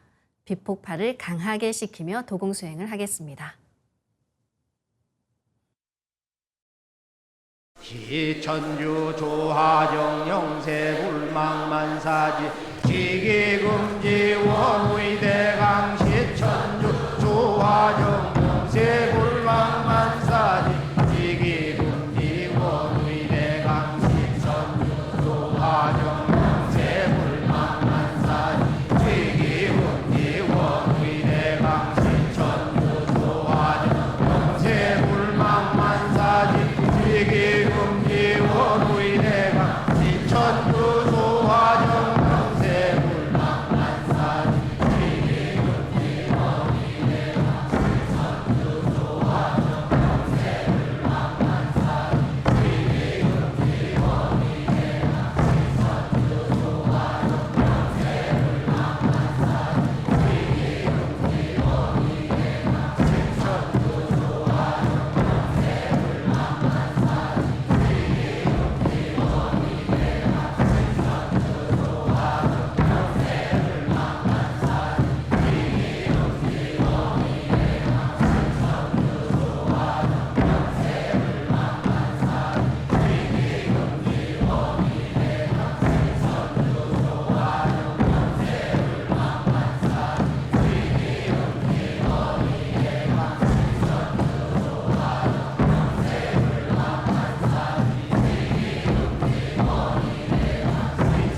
빛폭발을 강하게 시키며 도공수행을 하겠습니다. 시천주 조하정 영세불망만사지 지기금지 원의대강 시천주 조하정 영세불망만사지 지기금지 원의대강 시천주 조하정 영세불망만사지 지기금지 원의대강 시천주 조하정 영세불망만사지 지기금지 원의대강 시천주 조하정 영세불망만사지 지기금지 원의대강 시천주 조하정 영세불망만사지 지기금지 원의대강 시천주 조하정 영세불망만사지 지기금지 원의대강 시천주 조하정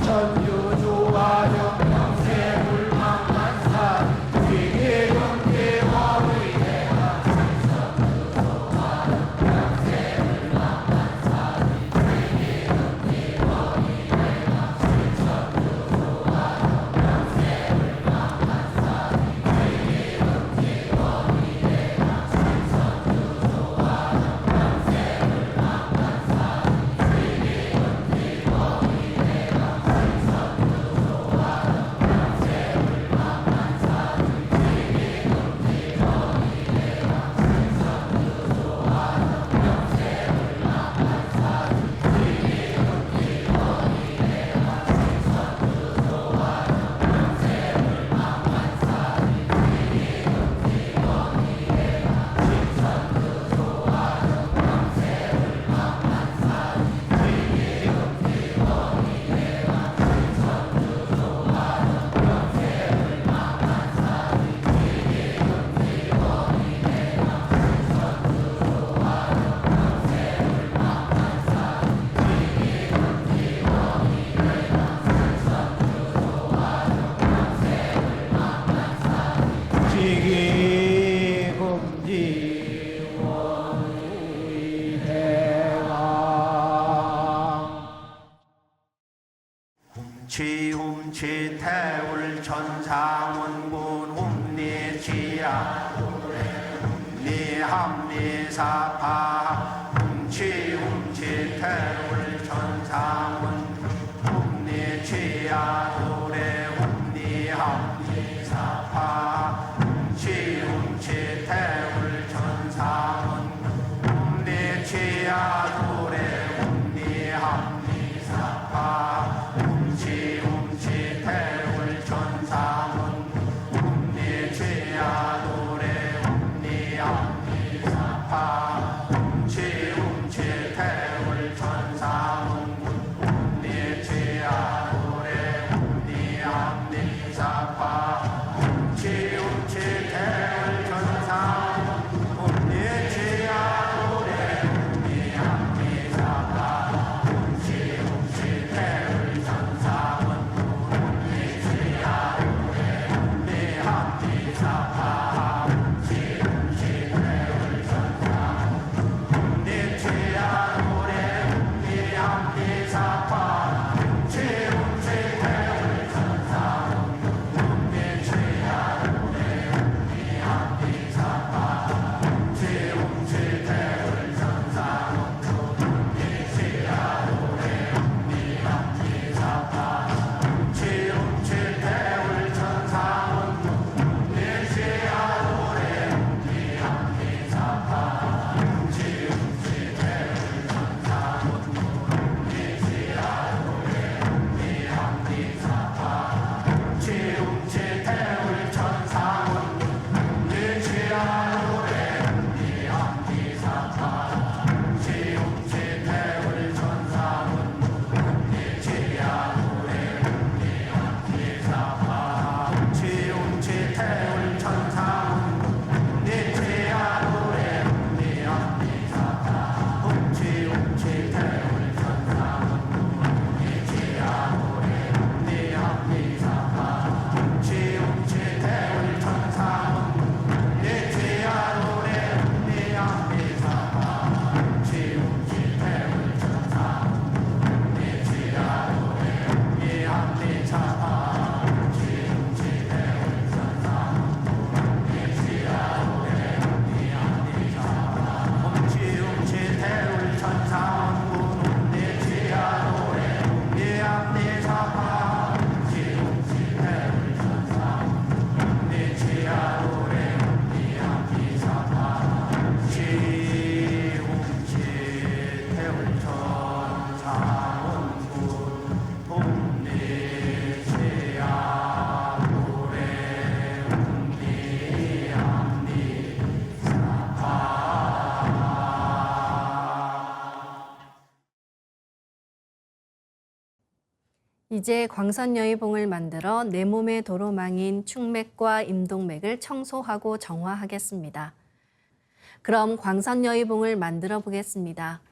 천주 조화정 영세불망만사지 지기금지 원의대강 지기금지 원의대강 훔치 태울 천상원군 훔리지야 훔리합리사파 훔치 태울 천상원 훔리지야 도래 훔리합리사파 훔치 태울 천상원 훔리지야 도래 훔리합리사파 훔치 태울 천상원 훔리지야 도래 훔리합리사파 이제 광선여의봉을 만들어 내 몸의 도로망인 충맥과 임동맥을 청소하고 정화하겠습니다. 그럼 광선여의봉을 만들어 보겠습니다.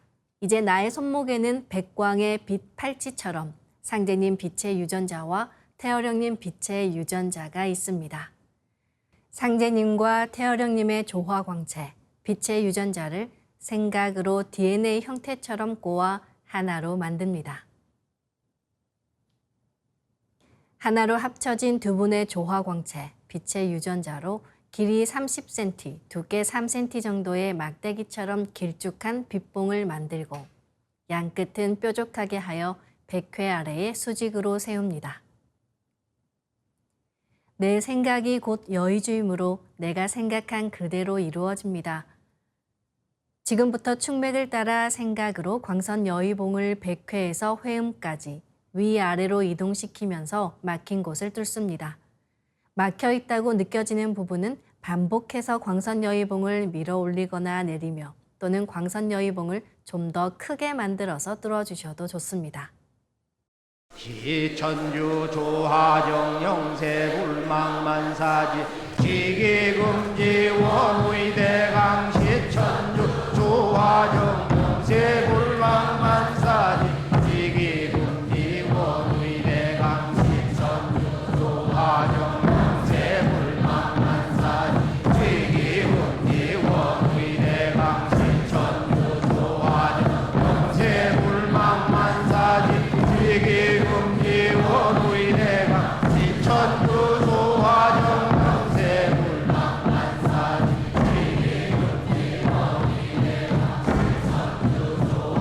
이제 나의 손목에는 백광의 빛 팔찌처럼 상제님 빛의 유전자와 태어령님 빛의 유전자가 있습니다. 상제님과 태어령님의 조화광채, 빛의 유전자를 생각으로 DNA 형태처럼 꼬아 하나로 만듭니다. 하나로 합쳐진 두 분의 조화광채, 빛의 유전자로 길이 30cm, 두께 3cm 정도의 막대기처럼 길쭉한 빛봉을 만들고 양 끝은 뾰족하게 하여 백회 아래에 수직으로 세웁니다. 내 생각이 곧 여의주이므로 내가 생각한 그대로 이루어집니다. 지금부터 충맥을 따라 생각으로 광선 여의봉을 백회에서 회음까지 위아래로 이동시키면서 막힌 곳을 뚫습니다. 막혀 있다고 느껴지는 부분은 반복해서 광선 여의봉을 밀어 올리거나 내리며 또는 광선 여의봉을 좀 더 크게 만들어서 뚫어주셔도 좋습니다. 기천주 조하정 영세불망만사지 지기금지 원의대강 시천주 조하정 영세불망만사지 지기금지 원의대강 시천주 조하정 영세불망만사지 지기금지 원의대강 시천주 조하정 영세불망만사지 지기금지 원의대강 시천주 조하정 영세불망만사지 지기금지 원의대강 시천주 조하정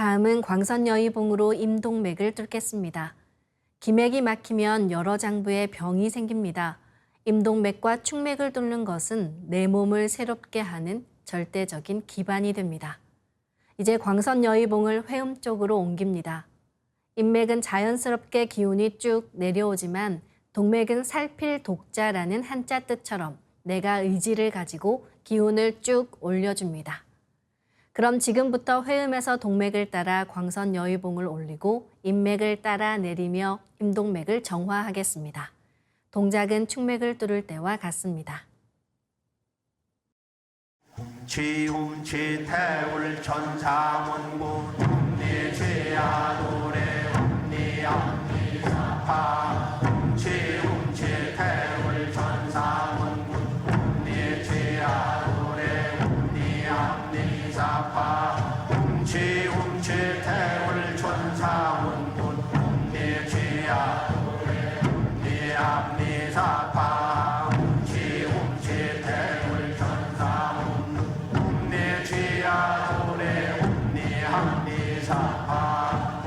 다음은 광선여의봉으로 임동맥을 뚫겠습니다. 기맥이 막히면 여러 장부에 병이 생깁니다. 임동맥과 충맥을 뚫는 것은 내 몸을 새롭게 하는 절대적인 기반이 됩니다. 이제 광선여의봉을 회음 쪽으로 옮깁니다. 인맥은 자연스럽게 기운이 쭉 내려오지만 동맥은 살필 독자라는 한자 뜻처럼 내가 의지를 가지고 기운을 쭉 올려줍니다. 그럼 지금부터 회음에서 동맥을 따라 광선여의봉을 올리고 인맥을 따라 내리며 임동맥을 정화하겠습니다. 동작은 충맥을 뚫을 때와 같습니다. 훔치 태울 천사문구 내 죄야 노래 내 앞니 사파 훔치 태울 천사문구 내 죄야 노래 내 앞니 사파 훔치 태울 천사문구 내 죄야 노래 내 앞니 사파 훔치 태울 천사문구 내 죄야 노래 내 앞니 사파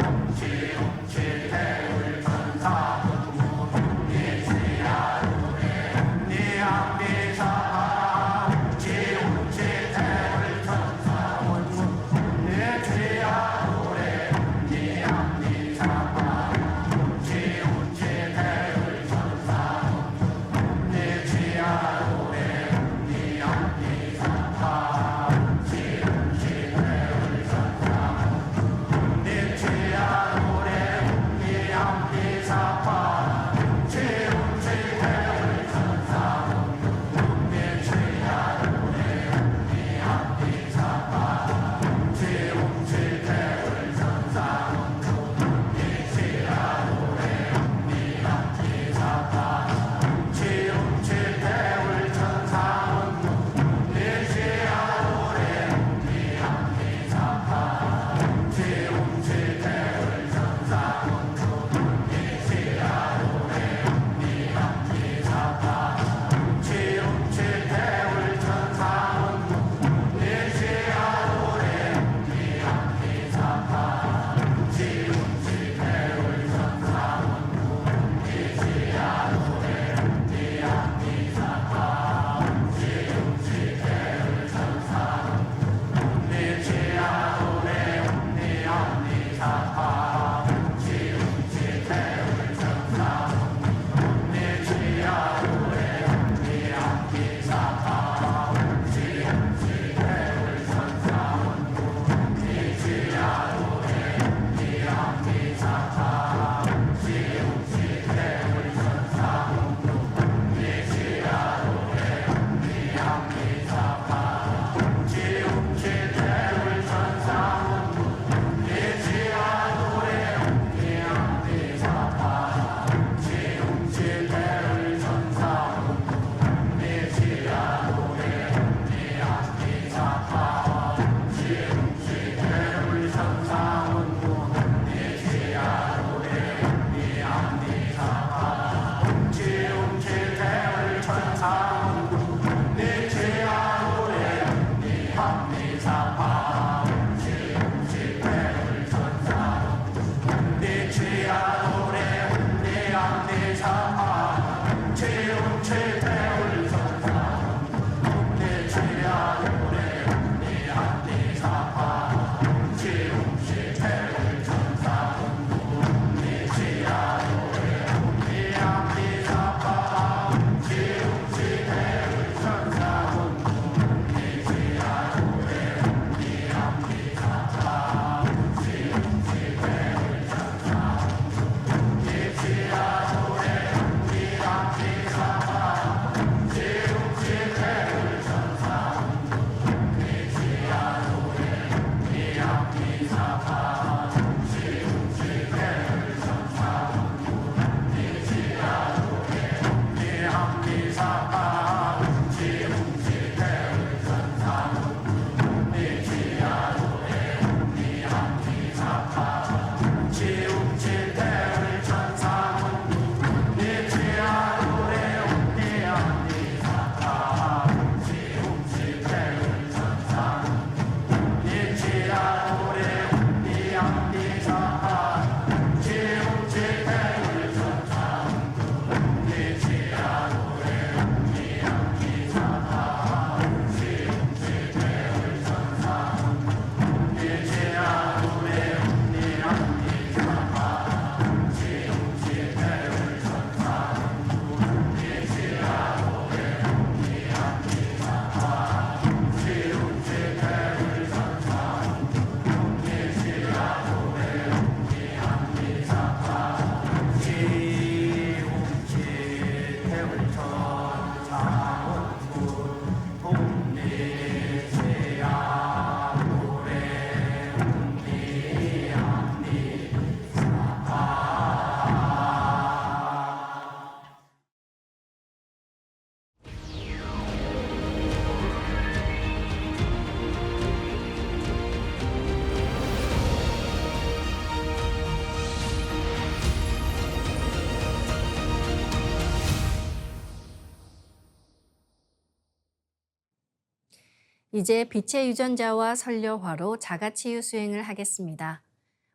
이제 빛의 유전자와 설려화로 자가치유 수행을 하겠습니다.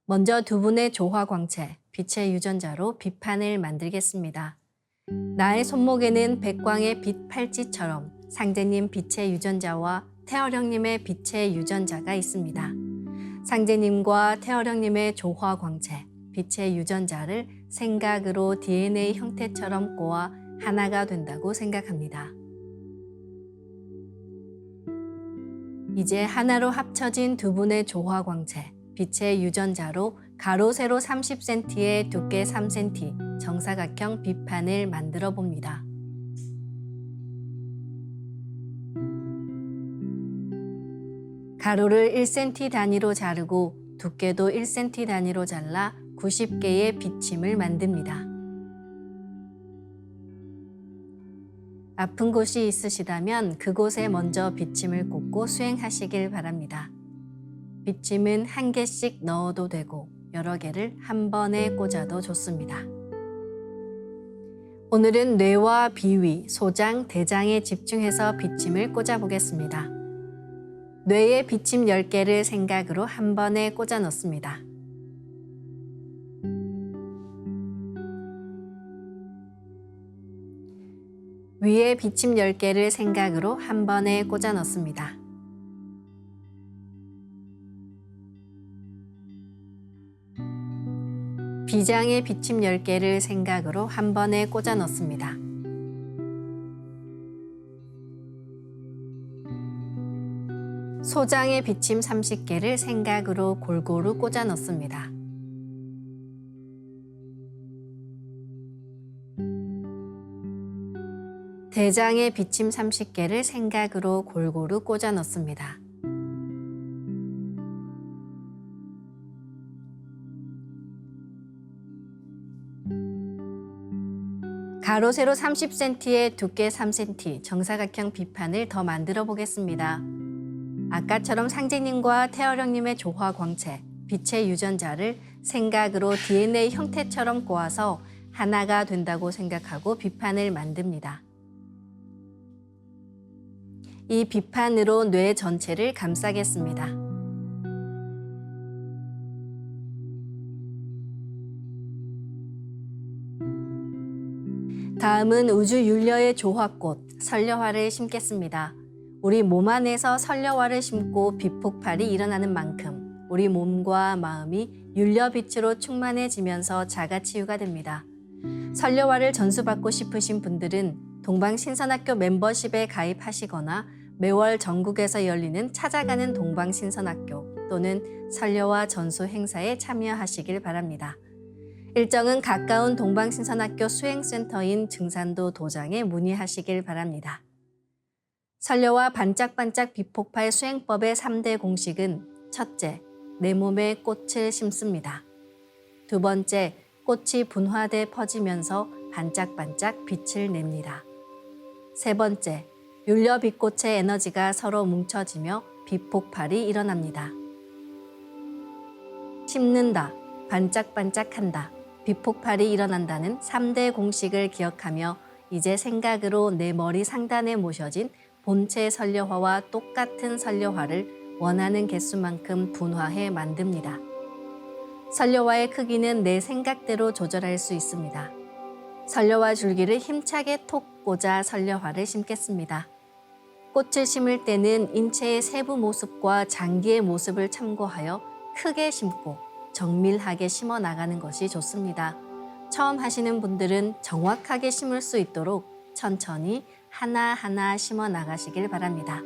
먼저 두 분의 조화광채, 빛의 유전자로 빛판을 만들겠습니다. 나의 손목에는 백광의 빛 팔찌처럼 상제님 빛의 유전자와 태어령님의 빛의 유전자가 있습니다. 상제님과 태어령님의 조화광채, 빛의 유전자를 생각으로 DNA 형태처럼 꼬아 하나가 된다고 생각합니다. 이제 하나로 합쳐진 두 분의 조화광채, 빛의 유전자로 가로 세로 30cm에 두께 3cm 정사각형 빛판을 만들어 봅니다. 가로를 1cm 단위로 자르고 두께도 1cm 단위로 잘라 90개의 비침을 만듭니다. 아픈 곳이 있으시다면 그곳에 먼저 비침을 꽂고 수행하시길 바랍니다. 비침은 한 개씩 넣어도 되고 여러 개를 한 번에 꽂아도 좋습니다. 오늘은 뇌와 비위, 소장, 대장에 집중해서 비침을 꽂아 보겠습니다. 뇌에 비침 10개를 생각으로 한 번에 꽂아 넣습니다. 위에 비침 10개를 생각으로 한 번에 꽂아 넣습니다. 비장에 비침 10개를 생각으로 한 번에 꽂아 넣습니다. 소장에 비침 30개를 생각으로 골고루 꽂아 넣습니다. 대장에 비침 30개를 생각으로 골고루 꽂아 넣습니다. 가로 세로 30cm에 두께 3cm 정사각형 비판을 더 만들어 보겠습니다. 아까처럼 상제님과 태어령님의 조화광채, 빛의 유전자를 생각으로 DNA 형태처럼 꼬아서 하나가 된다고 생각하고 비판을 만듭니다. 이 비판으로 뇌 전체를 감싸겠습니다. 다음은 우주윤려의 조화꽃, 설려화를 심겠습니다. 우리 몸 안에서 설려화를 심고 빛폭발이 일어나는 만큼 우리 몸과 마음이 윤려빛으로 충만해지면서 자가치유가 됩니다. 설려화를 전수받고 싶으신 분들은 동방신선학교 멤버십에 가입하시거나 매월 전국에서 열리는 찾아가는 동방신선학교 또는 설려화 전수 행사에 참여하시길 바랍니다. 일정은 가까운 동방신선학교 수행센터인 증산도 도장에 문의하시길 바랍니다. 설려화 반짝반짝 빛폭발 수행법의 3대 공식은 첫째, 내 몸에 꽃을 심습니다. 두 번째, 꽃이 분화돼 퍼지면서 반짝반짝 빛을 냅니다. 세 번째, 윤려 빛꽃의 에너지가 서로 뭉쳐지며 빛폭발이 일어납니다. 심는다, 반짝반짝한다, 빛폭발이 일어난다는 3대 공식을 기억하며 이제 생각으로 내 머리 상단에 모셔진 본체 설려화와 똑같은 설려화를 원하는 개수만큼 분화해 만듭니다. 설려화의 크기는 내 생각대로 조절할 수 있습니다. 설려화 줄기를 힘차게 톡 꽂아 설려화를 심겠습니다. 꽃을 심을 때는 인체의 세부 모습과 장기의 모습을 참고하여 크게 심고 정밀하게 심어 나가는 것이 좋습니다. 처음 하시는 분들은 정확하게 심을 수 있도록 천천히 하나하나 심어 나가시길 바랍니다.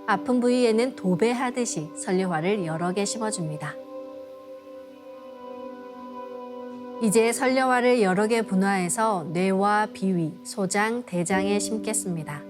아픈 부위에는 도배하듯이 설려화를 여러 개 심어줍니다. 이제 설려화를 여러 개 분화해서 뇌와 비위, 소장, 대장에 심겠습니다.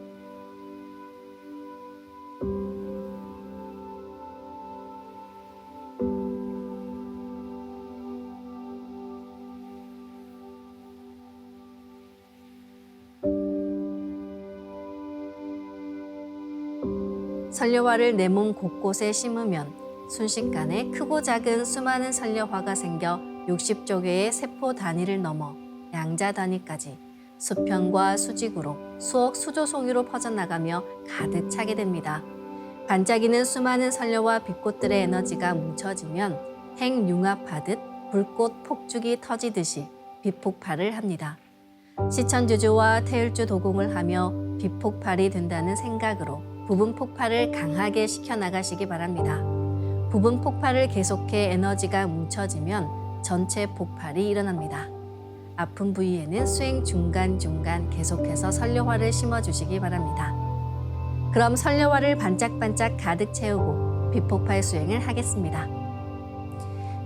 설려화를 내 몸 곳곳에 심으면 순식간에 크고 작은 수많은 설려화가 생겨 60조 개의 세포 단위를 넘어 양자 단위까지 수평과 수직으로 수억 수조 송이로 퍼져나가며 가득 차게 됩니다. 반짝이는 수많은 선녀와 빛꽃들의 에너지가 뭉쳐지면 핵융합하듯 불꽃 폭죽이 터지듯이 빛폭발을 합니다. 시천주주와 태율주 도공을 하며 빛폭발이 된다는 생각으로 부분 폭발을 강하게 시켜나가시기 바랍니다. 부분 폭발을 계속해 에너지가 뭉쳐지면 전체 폭발이 일어납니다. 아픈 부위에는 수행 중간중간 계속해서 선료화를 심어주시기 바랍니다. 그럼 선료화를 반짝반짝 가득 채우고 빛폭발 수행을 하겠습니다.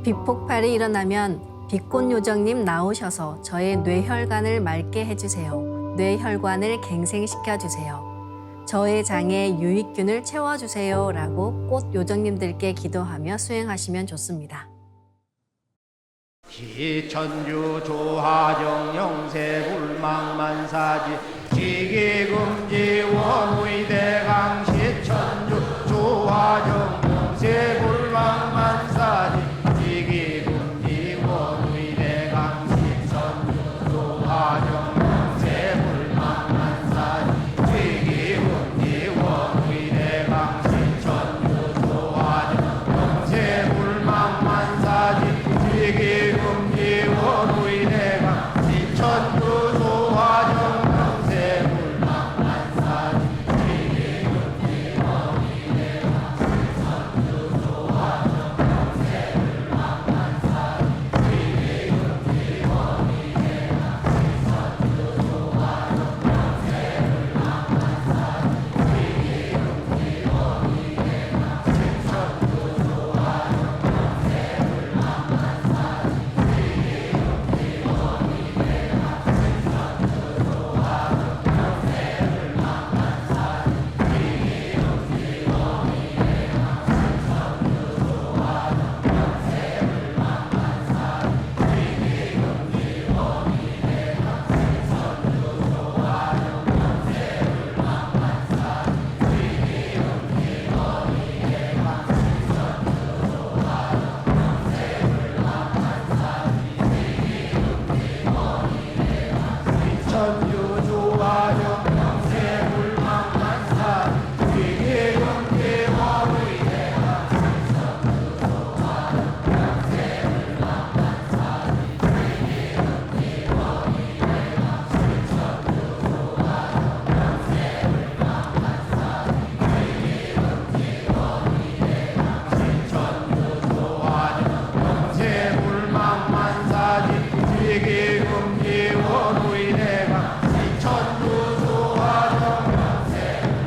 빛폭발이 일어나면 빛꽃 요정님 나오셔서 저의 뇌혈관을 맑게 해주세요. 뇌혈관을 갱생시켜주세요. 저의 장에 유익균을 채워주세요 라고 꽃 요정님들께 기도하며 수행하시면 좋습니다. 시천주 조화정 영세불망만사지 지기금지 원의대강 시천주 조화정 영세불망만사지 지기금지 원의대강 시천주 조화정 영세불망만사지 지기금지 원의대강 시천주 조화정 영세불망만사지 지기금지 원의대강 시천주 조화정 영세불망만사지 지기금지 원의대강 시천주 조화정 영세불망만사지 지기금지 원의대강 시천주 조화정 영세불망만사지 지기금지 원의대강 시천주 조화정 천주 조화정 영세불망만사지 지기금지 원의대강 시천주 조화정 영세불망만사지 지기금지 원의대강 시천주 조화정 영세불망만사지 지기금지 원의대강 시천주 조화정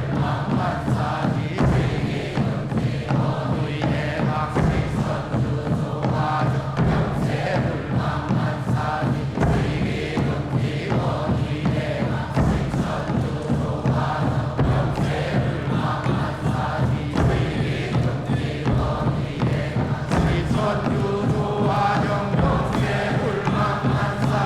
영세불망만사지 지기금지 원의대강 시천주 조화정 영세불망만사지 지기금지 원의대강 시천주 조화정 영세불망만사지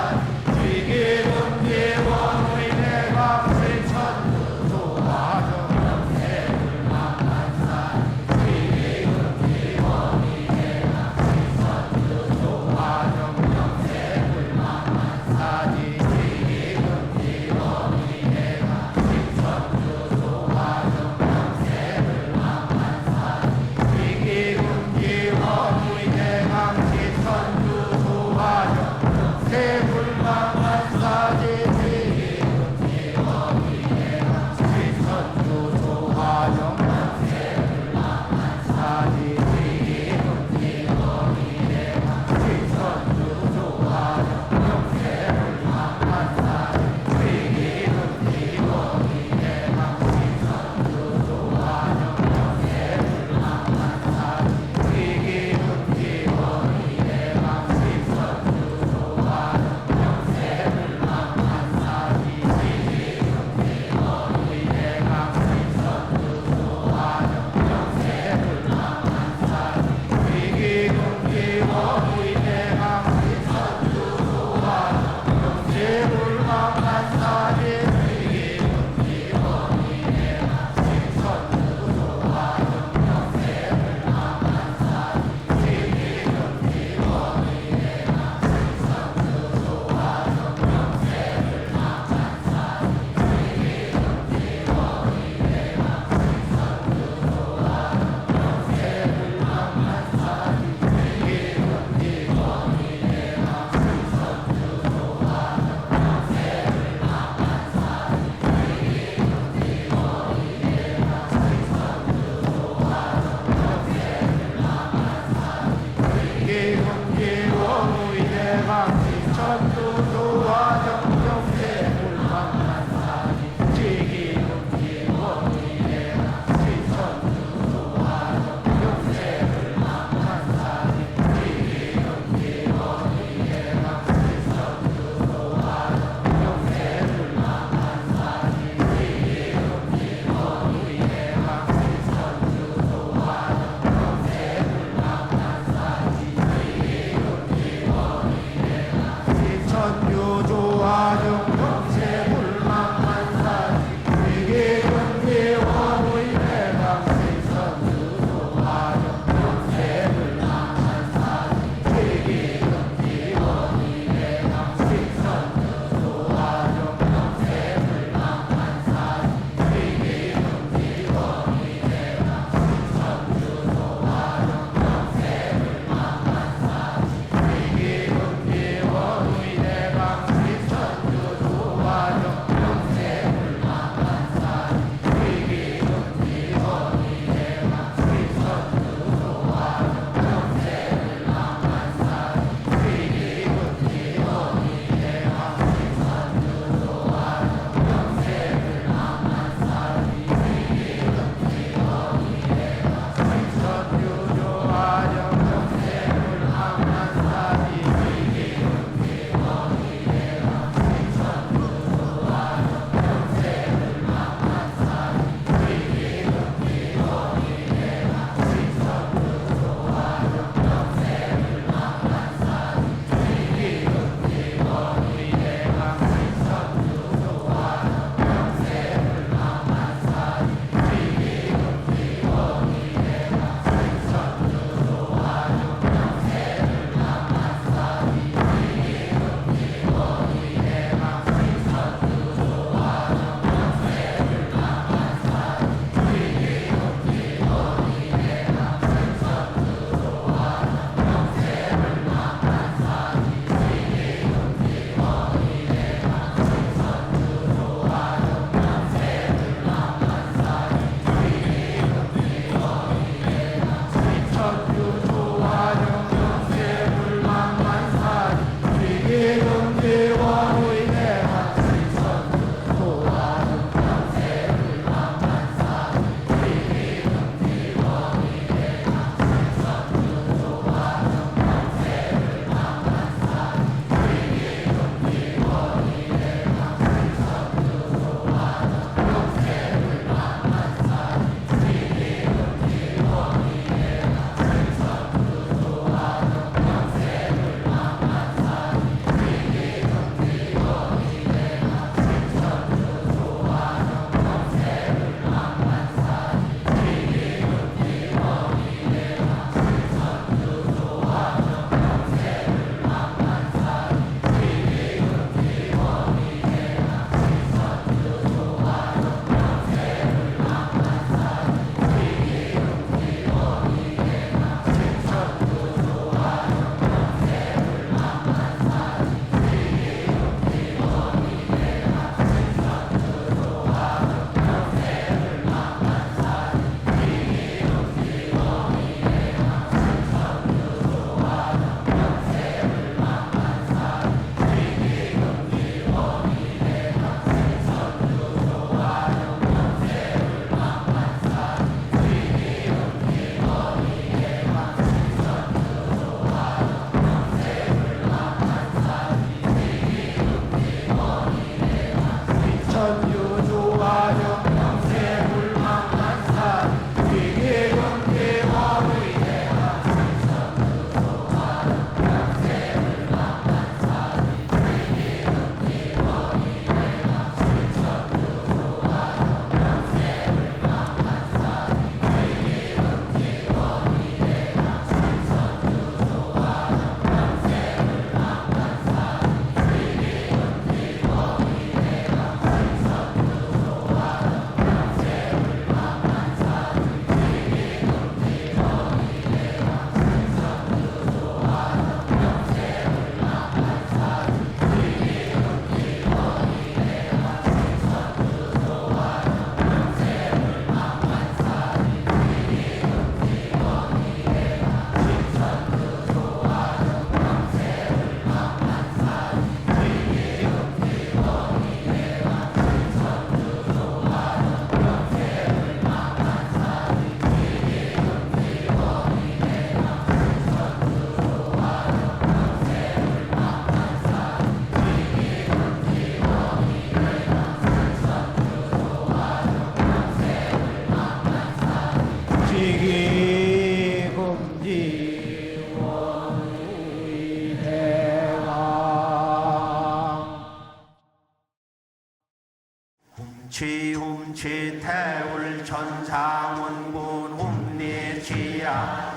훔치 태울 천상원군 훔리지야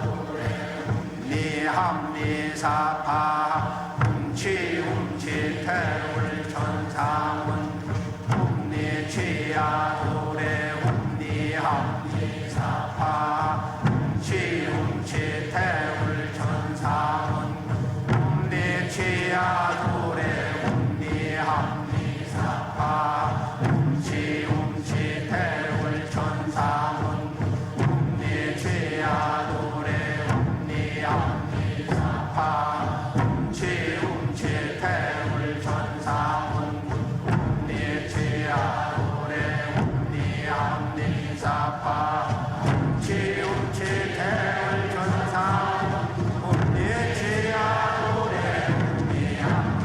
훔리합리사파 훔치 태울 천상원 훔리지야 도래 훔리합리사파 훔치 태울 천상원 훔리지야 도래 훔리합리사파 훔치 태울 천상원 훔리지야 도래 훔리합리사파 훔치 태울 천상원 훔리지야 도래 훔리합리사파 훔치 태울 천상원 훔리지야 도래 훔리합리사파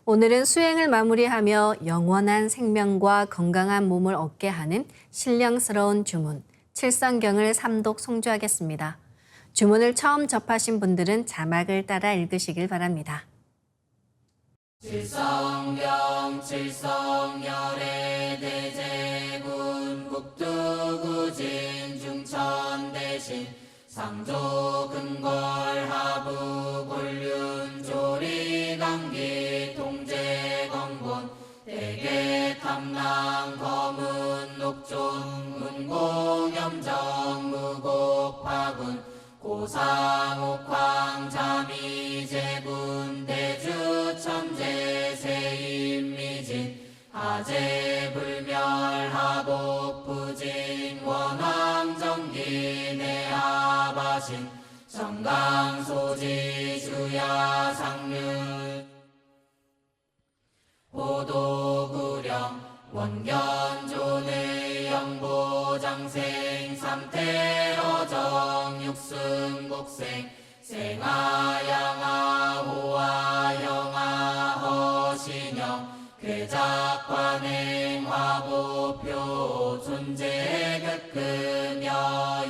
오늘은 수행을 마무리하며 영원한 생명과 건강한 몸을 얻게 하는 신령스러운 주문, 칠성경을 삼독 송주하겠습니다. 주문을 처음 접하신 분들은 자막을 따라 읽으시길 바랍니다. 칠성경 칠성열애 대제군 국두구진 중천대신 상조 근궐 하부 곤륜 조리감기 통제건곤 대개 탐낭 검은 녹존 문공염정 무곡파군 고상옥황 자미제군 대주 천재 세임미진 하재불멸하복부진 원왕정기 내하바신 정강소지 주야상률 호도구령 원견존의 영보장생 삼태어정 육승곡생 생아양아 호아영아 허신영 괴작관행 화보표 존재극근여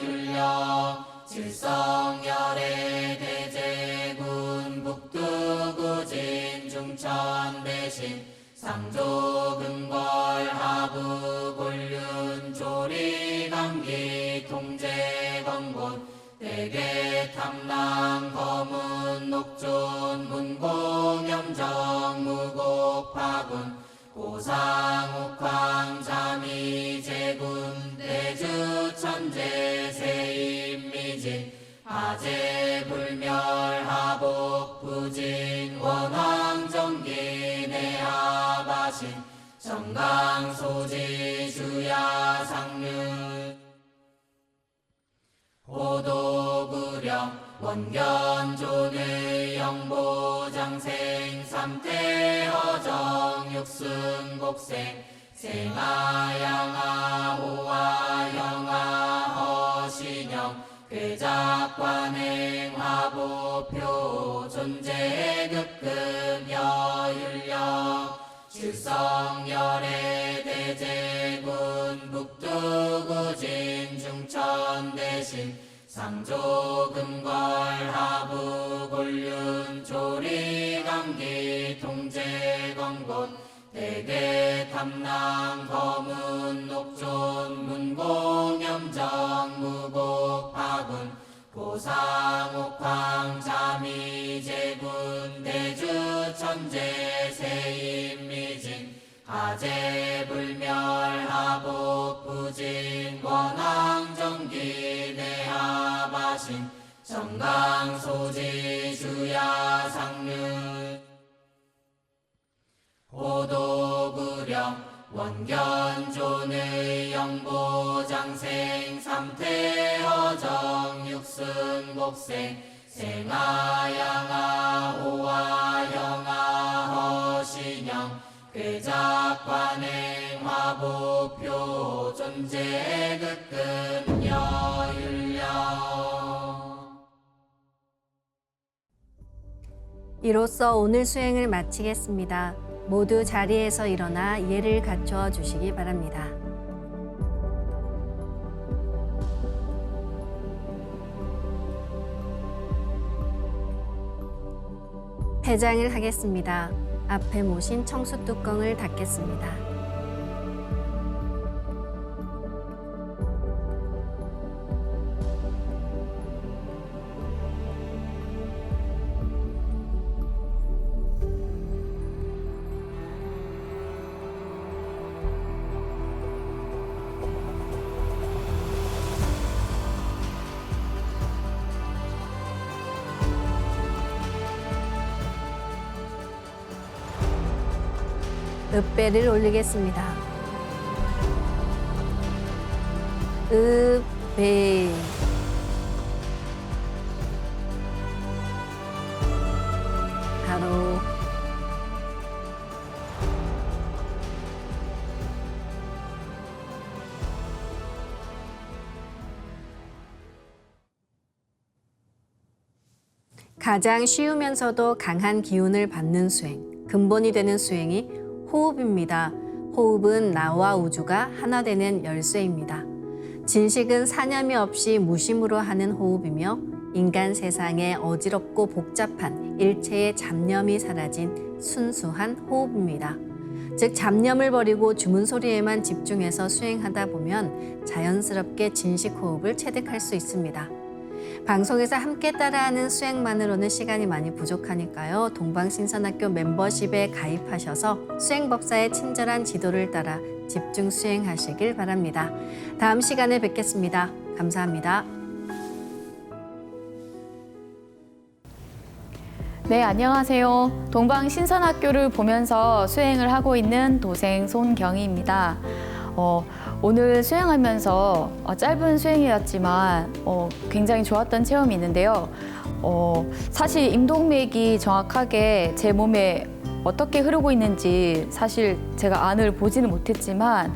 율령 칠성열애 대제군 북두구진 중천대신 상조근궐 하부곤륜 조리감기 통제건곤 대개 탐낭 검은 녹존 문공염정 무곡파군 고상옥황 자미제군 대주 천재 세임미진 하재불멸하복부진 원왕정기 내하바신 정강소지 주야상률 호도구령 원견존의 영보장생 삼태허정 육승곡생 생아양아 호아영아 허신영 괴작관행 화보표 존재극근여 율령 칠성열애 대제군 북두구진 중천대신 상조근궐 하부곤륜 조리감기 통제건곤 대개 탐낭 검은 녹존 문공염정 무곡파군 고상옥황 자미제군 대주 천재 세임미진 하재불멸하복부진 원왕정기 내하바신 정강소지 주야상률 호도구령 원견존의 영보장생 삼태허정 육승곡생 생아양아 호아영아 허신영 괴작관행 화보표 존재극근여 율령. 이로써 오늘 수행을 마치겠습니다. 모두 자리에서 일어나 예를 갖춰 주시기 바랍니다. 폐장을 하겠습니다. 앞에 모신 청수 뚜껑을 닫겠습니다. 읍배를 올리겠습니다. 읍배 바로 가장 쉬우면서도 강한 기운을 받는 수행. 근본이 되는 수행이 호흡입니다. 호흡은 나와 우주가 하나 되는 열쇠입니다. 진식은 사념이 없이 무심으로 하는 호흡이며 인간 세상에 어지럽고 복잡한 일체의 잡념이 사라진 순수한 호흡입니다. 즉 잡념을 버리고 주문 소리에만 집중해서 수행하다 보면 자연스럽게 진식 호흡을 체득할 수 있습니다. 방송에서 함께 따라하는 수행만으로는 시간이 많이 부족하니까요. 동방신선학교 멤버십에 가입하셔서 수행법사의 친절한 지도를 따라 집중 수행하시길 바랍니다. 다음 시간에 뵙겠습니다. 감사합니다. 네, 안녕하세요. 동방신선학교를 보면서 수행을 하고 있는 도생 손경희입니다. 오늘 수행하면서 짧은 수행이었지만 굉장히 좋았던 체험이 있는데요. 사실 임동맥이 정확하게 제 몸에 어떻게 흐르고 있는지 사실 제가 안을 보지는 못했지만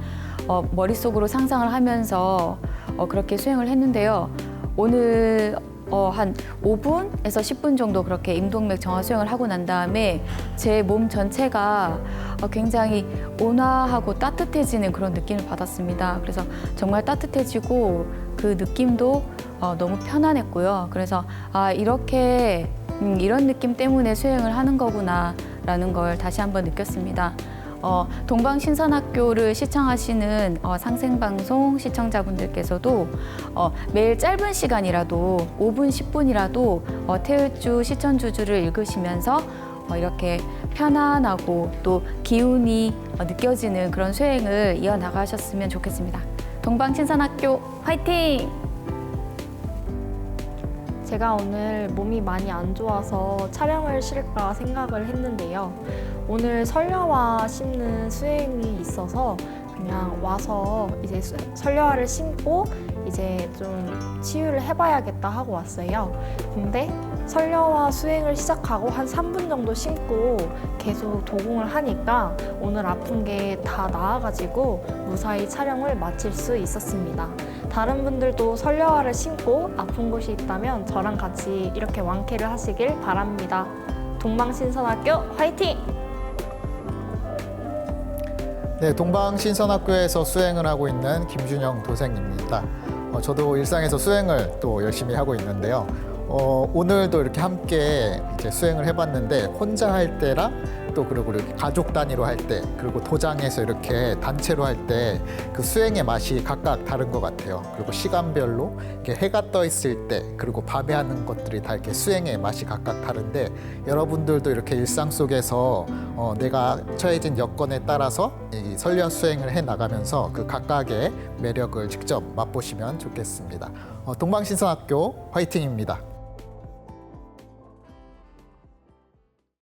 머릿속으로 상상을 하면서 그렇게 수행을 했는데요. 오늘 한 5분에서 10분 정도 그렇게 임동맥 정화 수행을 하고 난 다음에 제 몸 전체가 굉장히 온화하고 따뜻해지는 그런 느낌을 받았습니다. 그래서 정말 따뜻해지고 그 느낌도 너무 편안했고요. 그래서 이렇게 이런 느낌 때문에 수행을 하는 거구나라는 걸 다시 한번 느꼈습니다. 동방신선학교를 시청하시는 상생방송 시청자분들께서도 매일 짧은 시간이라도 5분, 10분이라도 태을주 시천주주를 읽으시면서 이렇게 편안하고 또 기운이 느껴지는 그런 수행을 이어나가셨으면 좋겠습니다. 동방신선학교 화이팅! 제가 오늘 몸이 많이 안 좋아서 촬영을 실까 생각을 했는데요. 오늘 설려화 신는 수행이 있어서 그냥 와서 이제 설려화를 신고 이제 좀 치유를 해봐야겠다 하고 왔어요. 근데 설려화 수행을 시작하고 한 3분 정도 신고 계속 도공을 하니까 오늘 아픈 게 다 나아가지고 무사히 촬영을 마칠 수 있었습니다. 다른 분들도 설려화를 신고 아픈 곳이 있다면 저랑 같이 이렇게 완쾌를 하시길 바랍니다. 동방신선학교 화이팅! 네, 동방신선학교에서 수행을 하고 있는 김준영 도생입니다. 저도 일상에서 수행을 또 열심히 하고 있는데요. 오늘도 이렇게 함께 이제 수행을 해봤는데 혼자 할 때랑 또 그리고 이렇게 가족 단위로 할 때 그리고 도장에서 이렇게 단체로 할 때 그 수행의 맛이 각각 다른 것 같아요. 그리고 시간별로 이렇게 해가 떠 있을 때 그리고 밤에 하는 것들이 다 이렇게 수행의 맛이 각각 다른데 여러분들도 이렇게 일상 속에서 내가 처해진 여건에 따라서 이 설려 수행을 해 나가면서 그 각각의 매력을 직접 맛보시면 좋겠습니다. 동방신선학교 화이팅입니다.